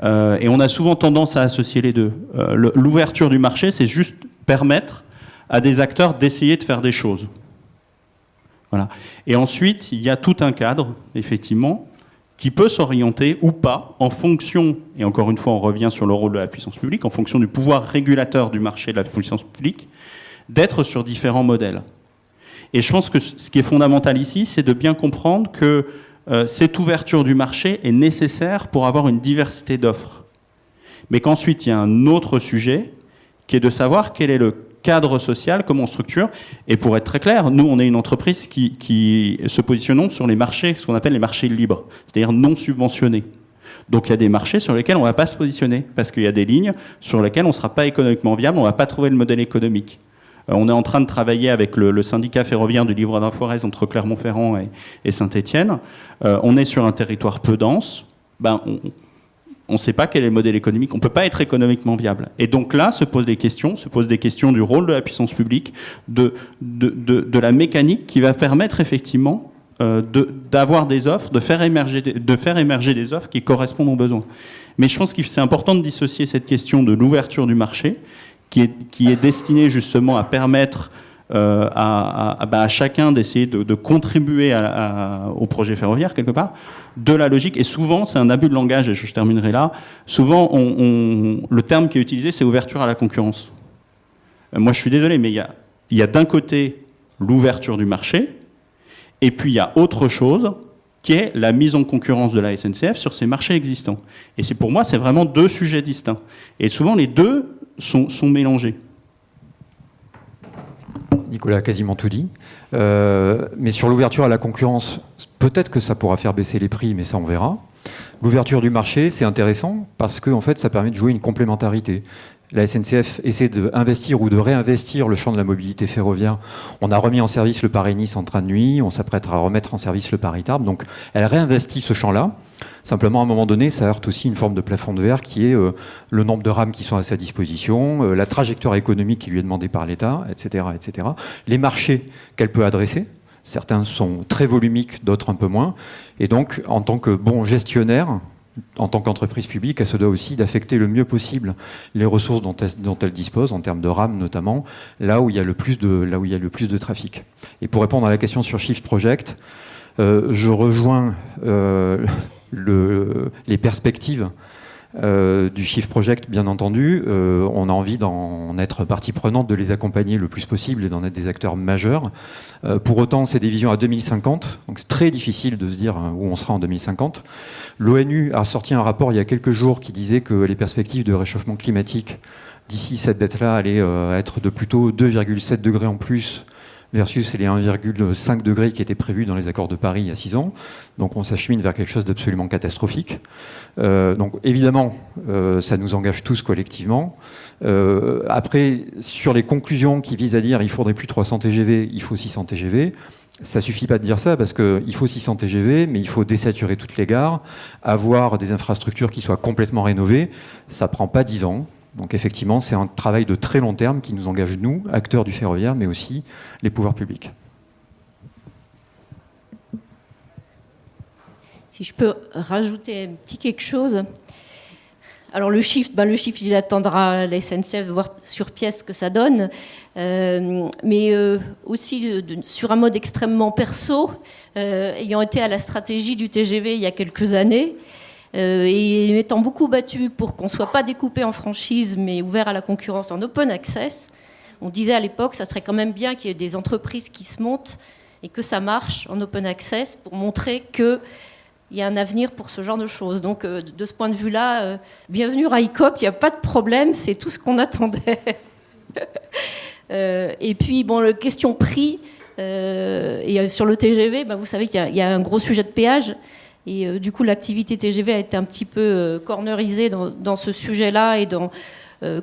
Et on a souvent tendance à associer les deux. L'ouverture du marché, c'est juste permettre à des acteurs d'essayer de faire des choses. Voilà. Et ensuite, il y a tout un cadre, effectivement, qui peut s'orienter ou pas en fonction, et encore une fois, on revient sur le rôle de la puissance publique, en fonction du pouvoir régulateur du marché de la puissance publique, d'être sur différents modèles. Et je pense que ce qui est fondamental ici, c'est de bien comprendre que cette ouverture du marché est nécessaire pour avoir une diversité d'offres. Mais qu'ensuite, il y a un autre sujet qui est de savoir quel est le cadre social, comment on structure. Et pour être très clair, nous, on est une entreprise qui se positionnons sur les marchés, ce qu'on appelle les marchés libres, c'est-à-dire non subventionnés. Donc il y a des marchés sur lesquels on ne va pas se positionner, parce qu'il y a des lignes sur lesquelles on ne sera pas économiquement viable, on ne va pas trouver le modèle économique. On est en train de travailler avec le syndicat ferroviaire du Livre d'Inforez entre Clermont-Ferrand et Saint-Étienne. On est sur un territoire peu dense. On ne sait pas quel est le modèle économique. On ne peut pas être économiquement viable. Et donc là, se posent des questions du rôle de la puissance publique, de la mécanique qui va permettre effectivement d'avoir des offres, de faire émerger des offres qui correspondent aux besoins. Mais je pense que c'est important de dissocier cette question de l'ouverture du marché, qui est destiné justement à permettre à chacun d'essayer de contribuer au projet ferroviaire, quelque part, de la logique. Et souvent, c'est un abus de langage, et je terminerai là, souvent, le terme qui est utilisé, c'est ouverture à la concurrence. Moi, je suis désolé, mais il y a d'un côté l'ouverture du marché, et puis il y a autre chose qui est la mise en concurrence de la SNCF sur ces marchés existants. Et pour moi, c'est vraiment deux sujets distincts. Et souvent, les deux sont mélangés. Nicolas a quasiment tout dit. Mais sur l'ouverture à la concurrence, peut-être que ça pourra faire baisser les prix, mais ça, on verra. L'ouverture du marché, c'est intéressant parce que en fait, ça permet de jouer une complémentarité. La SNCF essaie d'investir ou de réinvestir le champ de la mobilité ferroviaire. On a remis en service le Paris-Nice en train de nuit, on s'apprête à remettre en service le Paris-Tarbes. Donc elle réinvestit ce champ-là. Simplement, à un moment donné, ça heurte aussi une forme de plafond de verre qui est le nombre de rames qui sont à sa disposition, la trajectoire économique qui lui est demandée par l'État, etc., etc. Les marchés qu'elle peut adresser. Certains sont très volumiques, d'autres un peu moins. Et donc, en tant que bon gestionnaire, en tant qu'entreprise publique, elle se doit aussi d'affecter le mieux possible les ressources dont elle dispose, en termes de RAM notamment, là où il y a le plus de trafic. Et pour répondre à la question sur Shift Project, je rejoins les perspectives du Shift Project, bien entendu. On a envie d'en être partie prenante, de les accompagner le plus possible et d'en être des acteurs majeurs. Pour autant, c'est des visions à 2050, donc c'est très difficile de se dire où on sera en 2050. L'ONU a sorti un rapport il y a quelques jours qui disait que les perspectives de réchauffement climatique d'ici cette date-là allaient être de plutôt 2,7 degrés en plus versus les 1,5 degrés qui étaient prévus dans les accords de Paris il y a 6 ans. Donc on s'achemine vers quelque chose d'absolument catastrophique. Donc évidemment, ça nous engage tous collectivement. Après, sur les conclusions qui visent à dire il faudrait plus 300 TGV, il faut 600 TGV, ça suffit pas de dire ça parce qu'il faut 600 TGV, mais il faut désaturer toutes les gares, avoir des infrastructures qui soient complètement rénovées. Ça prend pas 10 ans. Donc effectivement, c'est un travail de très long terme qui nous engage, nous, acteurs du ferroviaire, mais aussi les pouvoirs publics. Si je peux rajouter un petit quelque chose. Alors le shift, il attendra la SNCF de voir sur pièce ce que ça donne. Mais aussi sur un mode extrêmement perso, ayant été à la stratégie du TGV il y a quelques années, et m'étant beaucoup battu pour qu'on ne soit pas découpé en franchise, mais ouvert à la concurrence en open access, on disait à l'époque ça serait quand même bien qu'il y ait des entreprises qui se montent et que ça marche en open access pour montrer qu'il y a un avenir pour ce genre de choses. Donc de ce point de vue-là, bienvenue Railcoop, il n'y a pas de problème, c'est tout ce qu'on attendait. Et puis, la question prix, et sur le TGV, vous savez qu'il y a un gros sujet de péage. Et du coup, l'activité TGV a été un petit peu cornerisée dans ce sujet-là et dans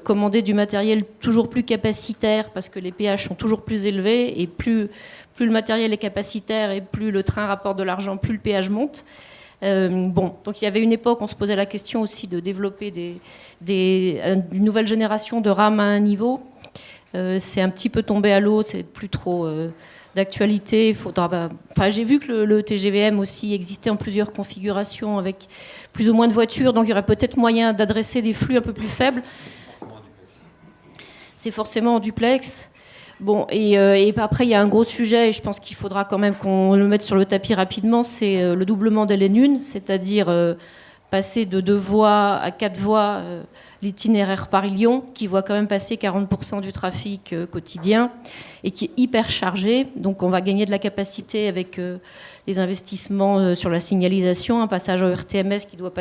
commander du matériel toujours plus capacitaire parce que les péages sont toujours plus élevés et plus le matériel est capacitaire et plus le train rapporte de l'argent, plus le péage monte. Donc il y avait une époque, on se posait la question aussi de développer une nouvelle génération de rames à un niveau. C'est un petit peu tombé à l'eau, c'est plus trop d'actualité. J'ai vu que le TGVM aussi existait en plusieurs configurations avec plus ou moins de voitures, donc il y aurait peut-être moyen d'adresser des flux un peu plus faibles. C'est forcément en duplex. Et après, il y a un gros sujet, et je pense qu'il faudra quand même qu'on le mette sur le tapis rapidement, c'est le doublement des LN1, c'est-à-dire passer de 2 voies à 4 voies l'itinéraire Paris-Lyon, qui voit quand même passer 40% du trafic quotidien, et qui est hyper chargé. Donc on va gagner de la capacité avec des investissements sur la signalisation, un passage en RTMS qui doit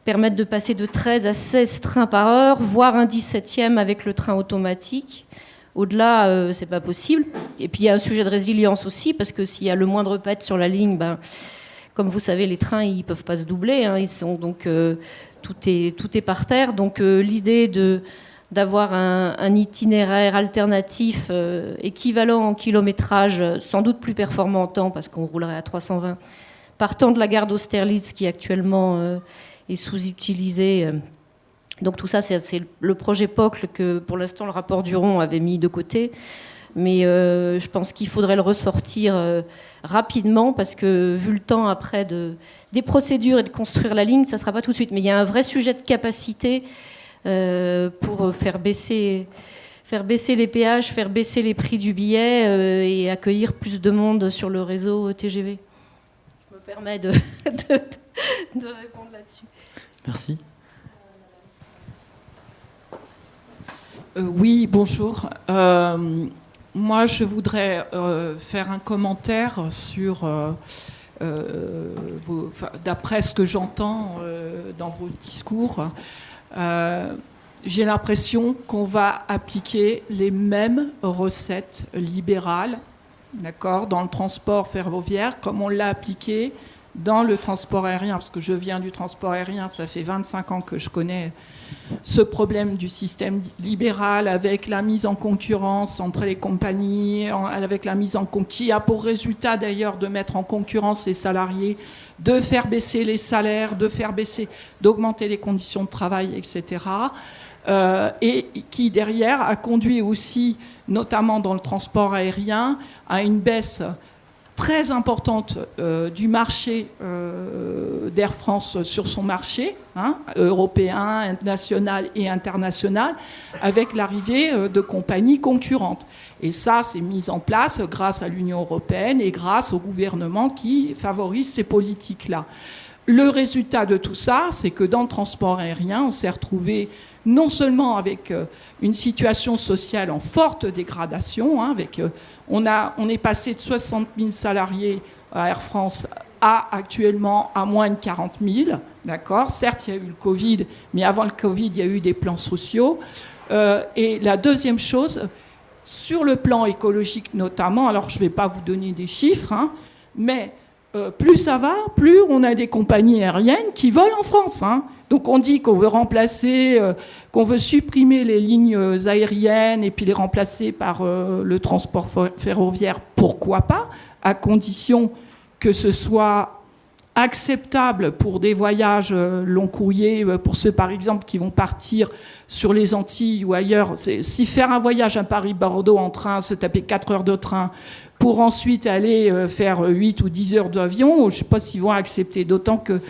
permettre de passer de 13 à 16 trains par heure, voire un 17e avec le train automatique. Au-delà, c'est pas possible. Et puis il y a un sujet de résilience aussi, parce que s'il y a le moindre pet sur la ligne, comme vous savez, les trains ils peuvent pas se doubler. Ils sont donc tout est par terre. Donc l'idée d'avoir un itinéraire alternatif équivalent en kilométrage, sans doute plus performant en temps, parce qu'on roulerait à 320, partant de la gare d'Austerlitz qui actuellement est sous-utilisée. Donc tout ça, c'est le projet POCL que, pour l'instant, le rapport Duron avait mis de côté. Mais je pense qu'il faudrait le ressortir rapidement, parce que vu le temps après des procédures et de construire la ligne, ça ne sera pas tout de suite. Mais il y a un vrai sujet de capacité pour faire baisser les péages, faire baisser les prix du billet et accueillir plus de monde sur le réseau TGV. Je me permets de répondre là-dessus. Merci. Oui, bonjour. moi, je voudrais faire un commentaire sur, d'après ce que j'entends dans vos discours, j'ai l'impression qu'on va appliquer les mêmes recettes libérales, d'accord, dans le transport ferroviaire, comme on l'a appliqué dans le transport aérien, parce que je viens du transport aérien, ça fait 25 ans que je connais ce problème du système libéral avec la mise en concurrence entre les compagnies, avec la mise en qui a pour résultat d'ailleurs de mettre en concurrence les salariés, de faire baisser les salaires, d'augmenter les conditions de travail, etc. Et qui derrière a conduit aussi, notamment dans le transport aérien, à une baisse très importante du marché d'Air France sur son marché, européen, national et international, avec l'arrivée de compagnies concurrentes. Et ça, c'est mis en place grâce à l'Union européenne et grâce au gouvernement qui favorise ces politiques-là. Le résultat de tout ça, c'est que dans le transport aérien, on s'est retrouvé non seulement avec une situation sociale en forte dégradation, on est passé de 60 000 salariés à Air France à actuellement à moins de 40 000, d'accord. Certes, il y a eu le Covid, mais avant le Covid, il y a eu des plans sociaux. Et la deuxième chose, sur le plan écologique notamment, alors je ne vais pas vous donner des chiffres, mais plus ça va, plus on a des compagnies aériennes qui volent en France. Donc on dit qu'on veut remplacer, qu'on veut supprimer les lignes aériennes et puis les remplacer par le transport ferroviaire. Pourquoi pas, à condition que ce soit acceptable pour des voyages long courriers, pour ceux par exemple qui vont partir sur les Antilles ou ailleurs. Si faire un voyage à Paris-Bordeaux en train, se taper 4 heures de train, pour ensuite aller faire 8 ou 10 heures d'avion, je ne sais pas s'ils vont accepter, d'autant que,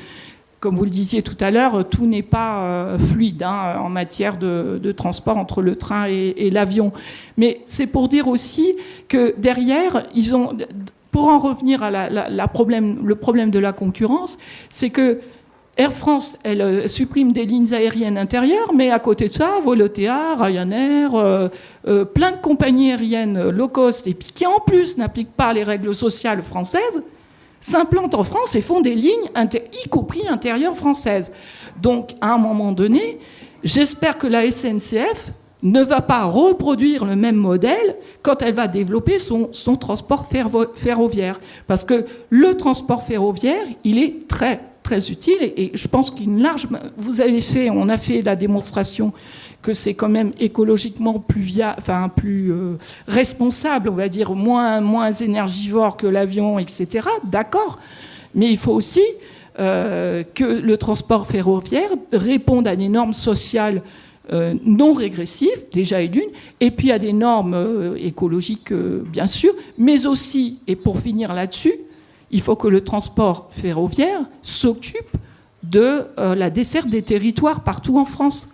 comme vous le disiez tout à l'heure, tout n'est pas fluide en matière de transport entre le train et l'avion. Mais c'est pour dire aussi que derrière, ils ont, pour en revenir à le problème de la concurrence, c'est que Air France, elle supprime des lignes aériennes intérieures, mais à côté de ça, Volotea, Ryanair, plein de compagnies aériennes low cost, et puis qui en plus n'appliquent pas les règles sociales françaises, s'implantent en France et font des lignes, y compris intérieures françaises. Donc, à un moment donné, j'espère que la SNCF ne va pas reproduire le même modèle quand elle va développer son transport ferroviaire. Parce que le transport ferroviaire, il est très utile, et je pense on a fait la démonstration que c'est quand même écologiquement plus responsable, on va dire, moins énergivore que l'avion, etc. D'accord, mais il faut aussi que le transport ferroviaire réponde à des normes sociales non régressives, déjà et d'une, et puis à des normes écologiques, bien sûr, mais aussi, et pour finir là-dessus, il faut que le transport ferroviaire s'occupe de la desserte des territoires partout en France.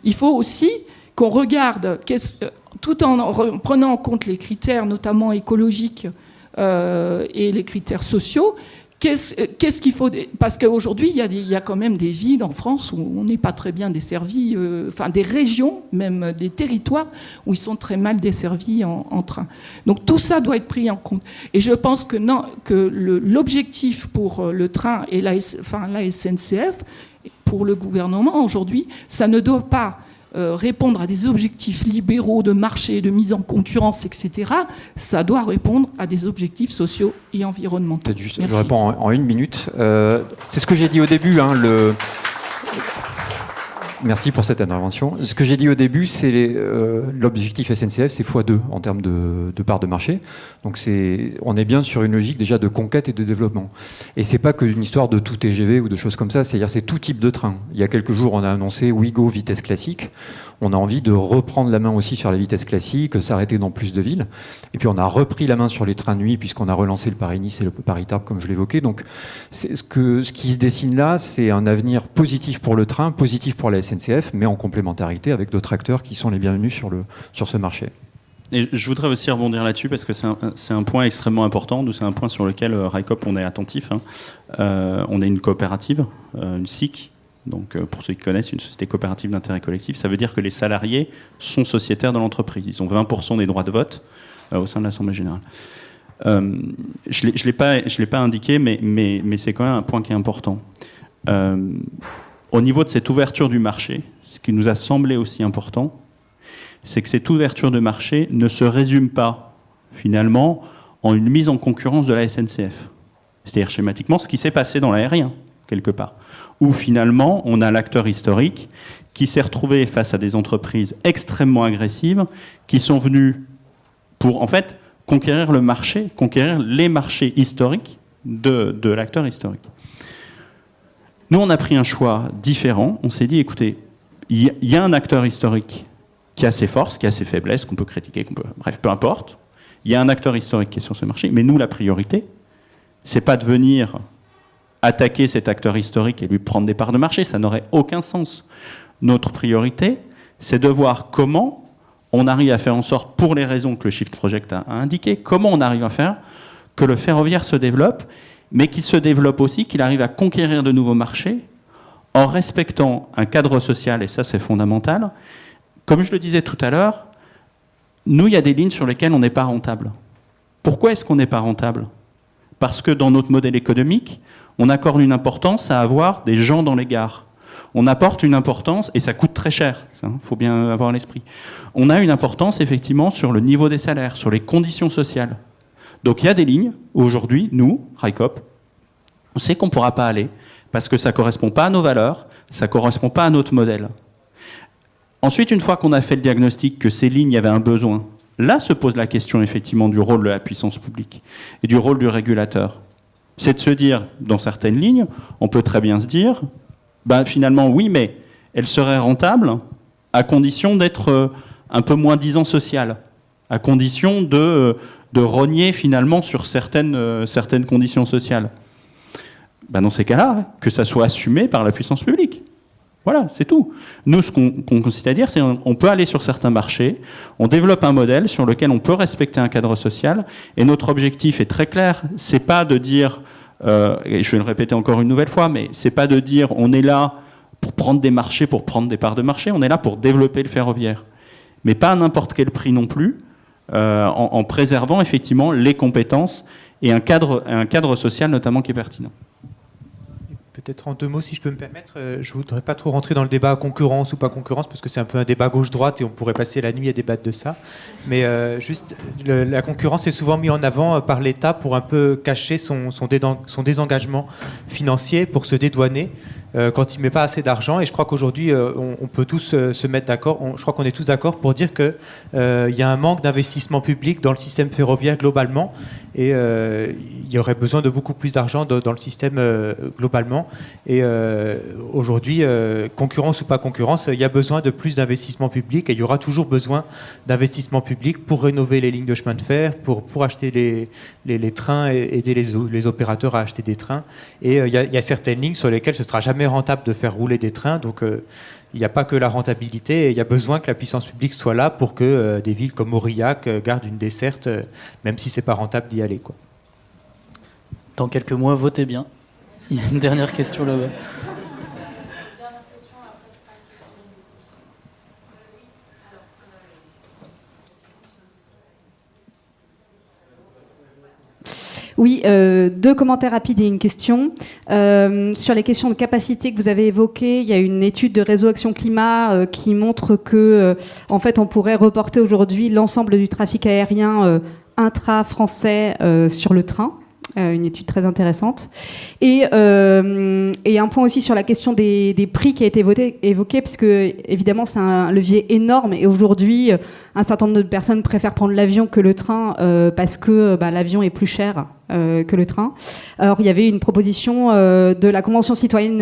Il faut aussi qu'on regarde, tout en prenant en compte les critères, notamment écologiques et les critères sociaux, qu'est-ce qu'il faut... Parce qu'aujourd'hui, il y a quand même des villes en France où on n'est pas très bien desservi, des régions, même des territoires, où ils sont très mal desservis en train. Donc tout ça doit être pris en compte. Et je pense que l'objectif pour le train et la SNCF, pour le gouvernement aujourd'hui, ça ne doit pas répondre à des objectifs libéraux de marché, de mise en concurrence, etc. Ça doit répondre à des objectifs sociaux et environnementaux. Je réponds en 1 minute. C'est ce que j'ai dit au début. Merci pour cette intervention. Ce que j'ai dit au début, c'est l'objectif SNCF, c'est x2 en termes de part de marché. Donc on est bien sur une logique déjà de conquête et de développement. Et c'est pas qu'une histoire de tout TGV ou de choses comme ça, c'est-à-dire c'est tout type de train. Il y a quelques jours, on a annoncé Ouigo vitesse classique. On a envie de reprendre la main aussi sur la vitesse classique, s'arrêter dans plus de villes. Et puis on a repris la main sur les trains de nuit puisqu'on a relancé le Paris-Nice et le Paris-Tarbes comme je l'évoquais. Donc ce qui se dessine là, c'est un avenir positif pour le train, positif pour la SNCF, mais en complémentarité avec d'autres acteurs qui sont les bienvenus sur ce marché. Et je voudrais aussi rebondir là-dessus parce que c'est un point extrêmement important. C'est un point sur lequel RICOP on est attentif. On est une coopérative, une SIC, Donc, pour ceux qui connaissent, une société coopérative d'intérêt collectif, ça veut dire que les salariés sont sociétaires de l'entreprise. Ils ont 20% des droits de vote au sein de l'Assemblée générale. Je ne l'ai pas indiqué, mais c'est quand même un point qui est important. Au niveau de cette ouverture du marché, ce qui nous a semblé aussi important, c'est que cette ouverture de marché ne se résume pas, finalement, en une mise en concurrence de la SNCF. C'est-à-dire, schématiquement, ce qui s'est passé dans l'aérien, quelque part, où finalement, on a l'acteur historique qui s'est retrouvé face à des entreprises extrêmement agressives qui sont venues pour, en fait, conquérir le marché, conquérir les marchés historiques de l'acteur historique. Nous, on a pris un choix différent. On s'est dit, écoutez, il y a un acteur historique qui a ses forces, qui a ses faiblesses, qu'on peut critiquer, bref, peu importe. Il y a un acteur historique qui est sur ce marché, mais nous, la priorité, c'est pas de venir attaquer cet acteur historique et lui prendre des parts de marché, ça n'aurait aucun sens. Notre priorité, c'est de voir comment on arrive à faire en sorte, pour les raisons que le Shift Project a indiquées, comment on arrive à faire que le ferroviaire se développe, mais qu'il se développe aussi, qu'il arrive à conquérir de nouveaux marchés en respectant un cadre social, et ça c'est fondamental. Comme je le disais tout à l'heure, nous, il y a des lignes sur lesquelles on n'est pas rentable. Pourquoi est-ce qu'on n'est pas rentable ? Parce que dans notre modèle économique, on accorde une importance à avoir des gens dans les gares. On apporte une importance, et ça coûte très cher, il faut bien avoir à l'esprit. On a une importance, effectivement, sur le niveau des salaires, sur les conditions sociales. Donc il y a des lignes, où aujourd'hui, nous, RICOP, on sait qu'on ne pourra pas aller, parce que ça ne correspond pas à nos valeurs, ça ne correspond pas à notre modèle. Ensuite, une fois qu'on a fait le diagnostic que ces lignes, il y avait un besoin, là se pose la question, effectivement, du rôle de la puissance publique et du rôle du régulateur. C'est de se dire, dans certaines lignes, on peut très bien se dire, finalement, oui, mais elle serait rentable à condition d'être un peu moins disant social, à condition de rogner finalement sur certaines conditions sociales. Dans ces cas-là, que ça soit assumé par la puissance publique. Voilà, c'est tout. Nous, ce qu'on consiste à dire, c'est qu'on peut aller sur certains marchés, on développe un modèle sur lequel on peut respecter un cadre social, et notre objectif est très clair, c'est pas de dire, et je vais le répéter encore une nouvelle fois, mais c'est pas de dire on est là pour prendre des marchés, pour prendre des parts de marché, on est là pour développer le ferroviaire. Mais pas à n'importe quel prix non plus, en préservant effectivement les compétences et un cadre social notamment qui est pertinent. Peut-être en 2 mots, si je peux me permettre, je ne voudrais pas trop rentrer dans le débat concurrence ou pas concurrence, parce que c'est un peu un débat gauche-droite et on pourrait passer la nuit à débattre de ça. Mais juste, la concurrence est souvent mise en avant par l'État pour un peu cacher son désengagement financier, pour se dédouaner quand il ne met pas assez d'argent. Et je crois qu'aujourd'hui, on peut tous se mettre d'accord, je crois qu'on est tous d'accord pour dire qu'il y a un manque d'investissement public dans le système ferroviaire globalement, et il y aurait besoin de beaucoup plus d'argent dans le système globalement. Et aujourd'hui, concurrence ou pas concurrence, il y a besoin de plus d'investissement public, et il y aura toujours besoin d'investissement public pour rénover les lignes de chemin de fer, pour acheter les trains et aider les opérateurs à acheter des trains. Et il y a certaines lignes sur lesquelles ce ne sera jamais rentable de faire rouler des trains, donc il n'y a pas que la rentabilité, et il y a besoin que la puissance publique soit là pour que des villes comme Aurillac gardent une desserte, même si ce n'est pas rentable d'y aller, quoi. Dans quelques mois, votez bien. Il y a une dernière question là-bas. Oui, 2 commentaires rapides et une question. Sur les questions de capacité que vous avez évoquées, il y a une étude de Réseau Action Climat qui montre que, en fait, on pourrait reporter aujourd'hui l'ensemble du trafic aérien intra-français sur le train. Une étude très intéressante. Et un point aussi sur la question des prix qui a été évoqué, puisque évidemment c'est un levier énorme, et aujourd'hui un certain nombre de personnes préfèrent prendre l'avion que le train parce que l'avion est plus cher que le train. Alors il y avait une proposition de la Convention citoyenne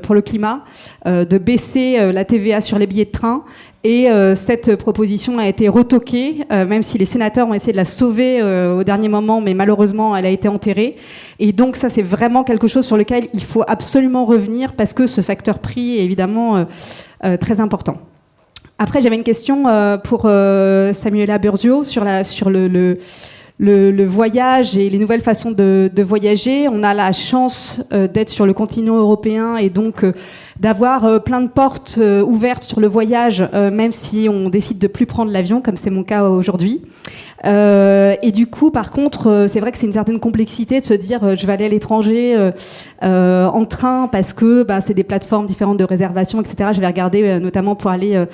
pour le climat de baisser la TVA sur les billets de train. Et cette proposition a été retoquée, même si les sénateurs ont essayé de la sauver au dernier moment, mais malheureusement, elle a été enterrée. Et donc ça, c'est vraiment quelque chose sur lequel il faut absolument revenir, parce que ce facteur prix est évidemment très important. Après, j'avais une question pour Samuela Burzio sur le le voyage et les nouvelles façons de voyager. On a la chance d'être sur le continent européen et donc d'avoir plein de portes ouvertes sur le voyage, même si on décide de plus prendre l'avion, comme c'est mon cas aujourd'hui. Et du coup, par contre, c'est vrai que c'est une certaine complexité de se dire je vais aller à l'étranger en train parce que c'est des plateformes différentes de réservation, etc. Je vais regarder notamment pour aller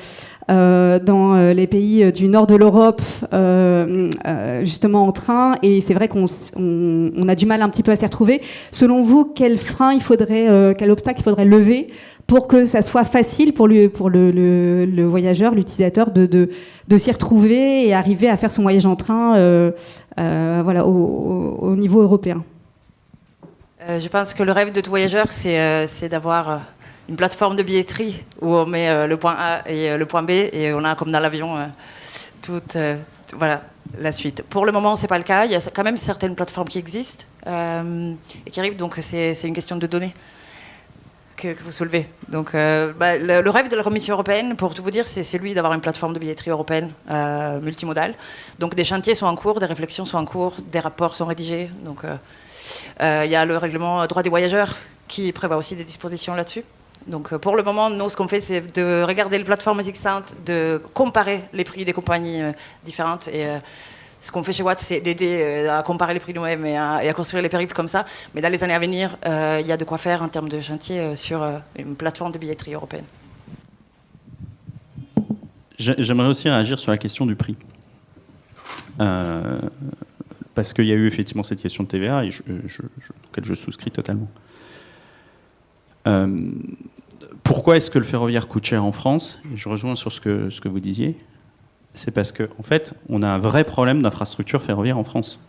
dans les pays du nord de l'Europe, justement en train. Et c'est vrai qu'on a du mal un petit peu à s'y retrouver. Selon vous, quel frein il faudrait, quel obstacle il faudrait lever pour que ça soit facile pour le voyageur, l'utilisateur, de s'y retrouver et arriver à faire son voyage en train voilà, au niveau européen? Je pense que le rêve de tout voyageur, c'est d'avoir une plateforme de billetterie où on met le point A et le point B et on a, comme dans l'avion, toute voilà, la suite. Pour le moment, c'est pas le cas. Il y a quand même certaines plateformes qui existent et qui arrivent, donc c'est une question de données que vous soulevez. Donc, le rêve de la Commission européenne, pour tout vous dire, c'est celui d'avoir une plateforme de billetterie européenne multimodale. Donc, des chantiers sont en cours, des réflexions sont en cours, des rapports sont rédigés. Donc, il y a le règlement droit des voyageurs qui prévoit aussi des dispositions là-dessus. Donc, pour le moment, nous, ce qu'on fait, c'est de regarder les plateformes existantes, de comparer les prix des compagnies différentes. Et ce qu'on fait chez Watt, c'est d'aider à comparer les prix nous-mêmes et à construire les périples comme ça. Mais dans les années à venir, il y a de quoi faire en termes de chantier sur une plateforme de billetterie européenne. J'aimerais aussi réagir sur la question du prix. Parce qu'il y a eu effectivement cette question de TVA, et auquel je souscris totalement. Pourquoi est-ce que le ferroviaire coûte cher en France? Je rejoins sur ce que vous disiez. C'est parce qu'en fait, on a un vrai problème d'infrastructure ferroviaire en France.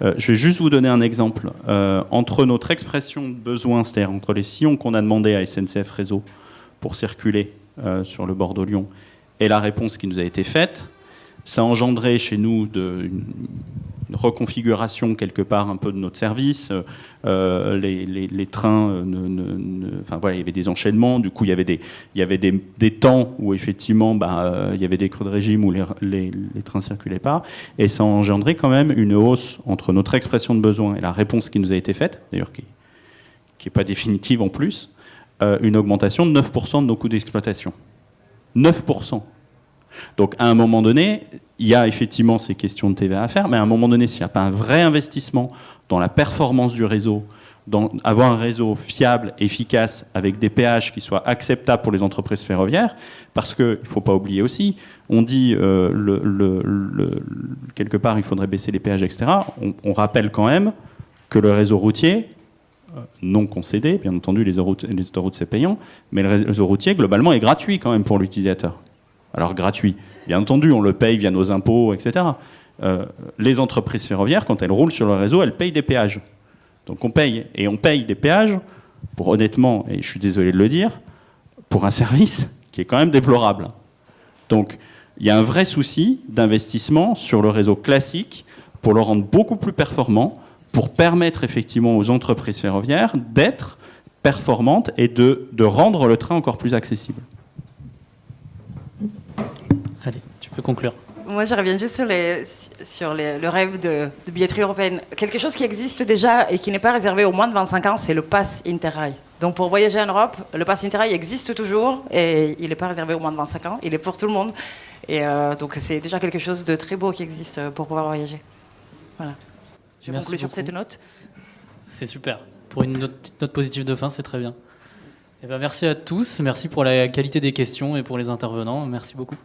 Je vais juste vous donner un exemple. Entre notre expression de besoin, c'est-à-dire entre les sillons qu'on a demandé à SNCF Réseau pour circuler sur le Bordeaux-Lyon, et la réponse qui nous a été faite, ça a engendré chez nous une reconfiguration quelque part un peu de notre service. Les trains, enfin voilà, il y avait des enchaînements. Du coup, il y avait des temps où effectivement, il y avait des creux de régime où les trains circulaient pas, et ça a engendré quand même une hausse entre notre expression de besoin et la réponse qui nous a été faite, d'ailleurs qui est pas définitive en plus, une augmentation de 9% de nos coûts d'exploitation. 9%. Donc, à un moment donné, il y a effectivement ces questions de TVA à faire, mais à un moment donné, s'il n'y a pas un vrai investissement dans la performance du réseau, dans avoir un réseau fiable, efficace, avec des péages qui soient acceptables pour les entreprises ferroviaires, parce qu'il ne faut pas oublier aussi, on dit quelque part il faudrait baisser les péages, etc. On rappelle quand même que le réseau routier, non concédé, bien entendu les autoroutes c'est payant, mais le réseau routier globalement est gratuit quand même pour l'utilisateur. Alors gratuit, bien entendu, on le paye via nos impôts, etc. Les entreprises ferroviaires, quand elles roulent sur le réseau, elles payent des péages. Donc on paye, et on paye des péages pour, honnêtement, et je suis désolé de le dire, pour un service qui est quand même déplorable. Donc il y a un vrai souci d'investissement sur le réseau classique pour le rendre beaucoup plus performant, pour permettre effectivement aux entreprises ferroviaires d'être performantes et de rendre le train encore plus accessible. Allez, tu peux conclure. Moi, je reviens juste sur le rêve de billetterie européenne. Quelque chose qui existe déjà et qui n'est pas réservé aux moins de 25 ans, c'est le pass Interrail. Donc, pour voyager en Europe, le pass Interrail existe toujours et il n'est pas réservé aux moins de 25 ans. Il est pour tout le monde. Et donc, c'est déjà quelque chose de très beau qui existe pour pouvoir voyager. Voilà. Je conclue sur cette note. C'est super. Pour une note positive de fin, c'est très bien. Eh bien, merci à tous. Merci pour la qualité des questions et pour les intervenants. Merci beaucoup.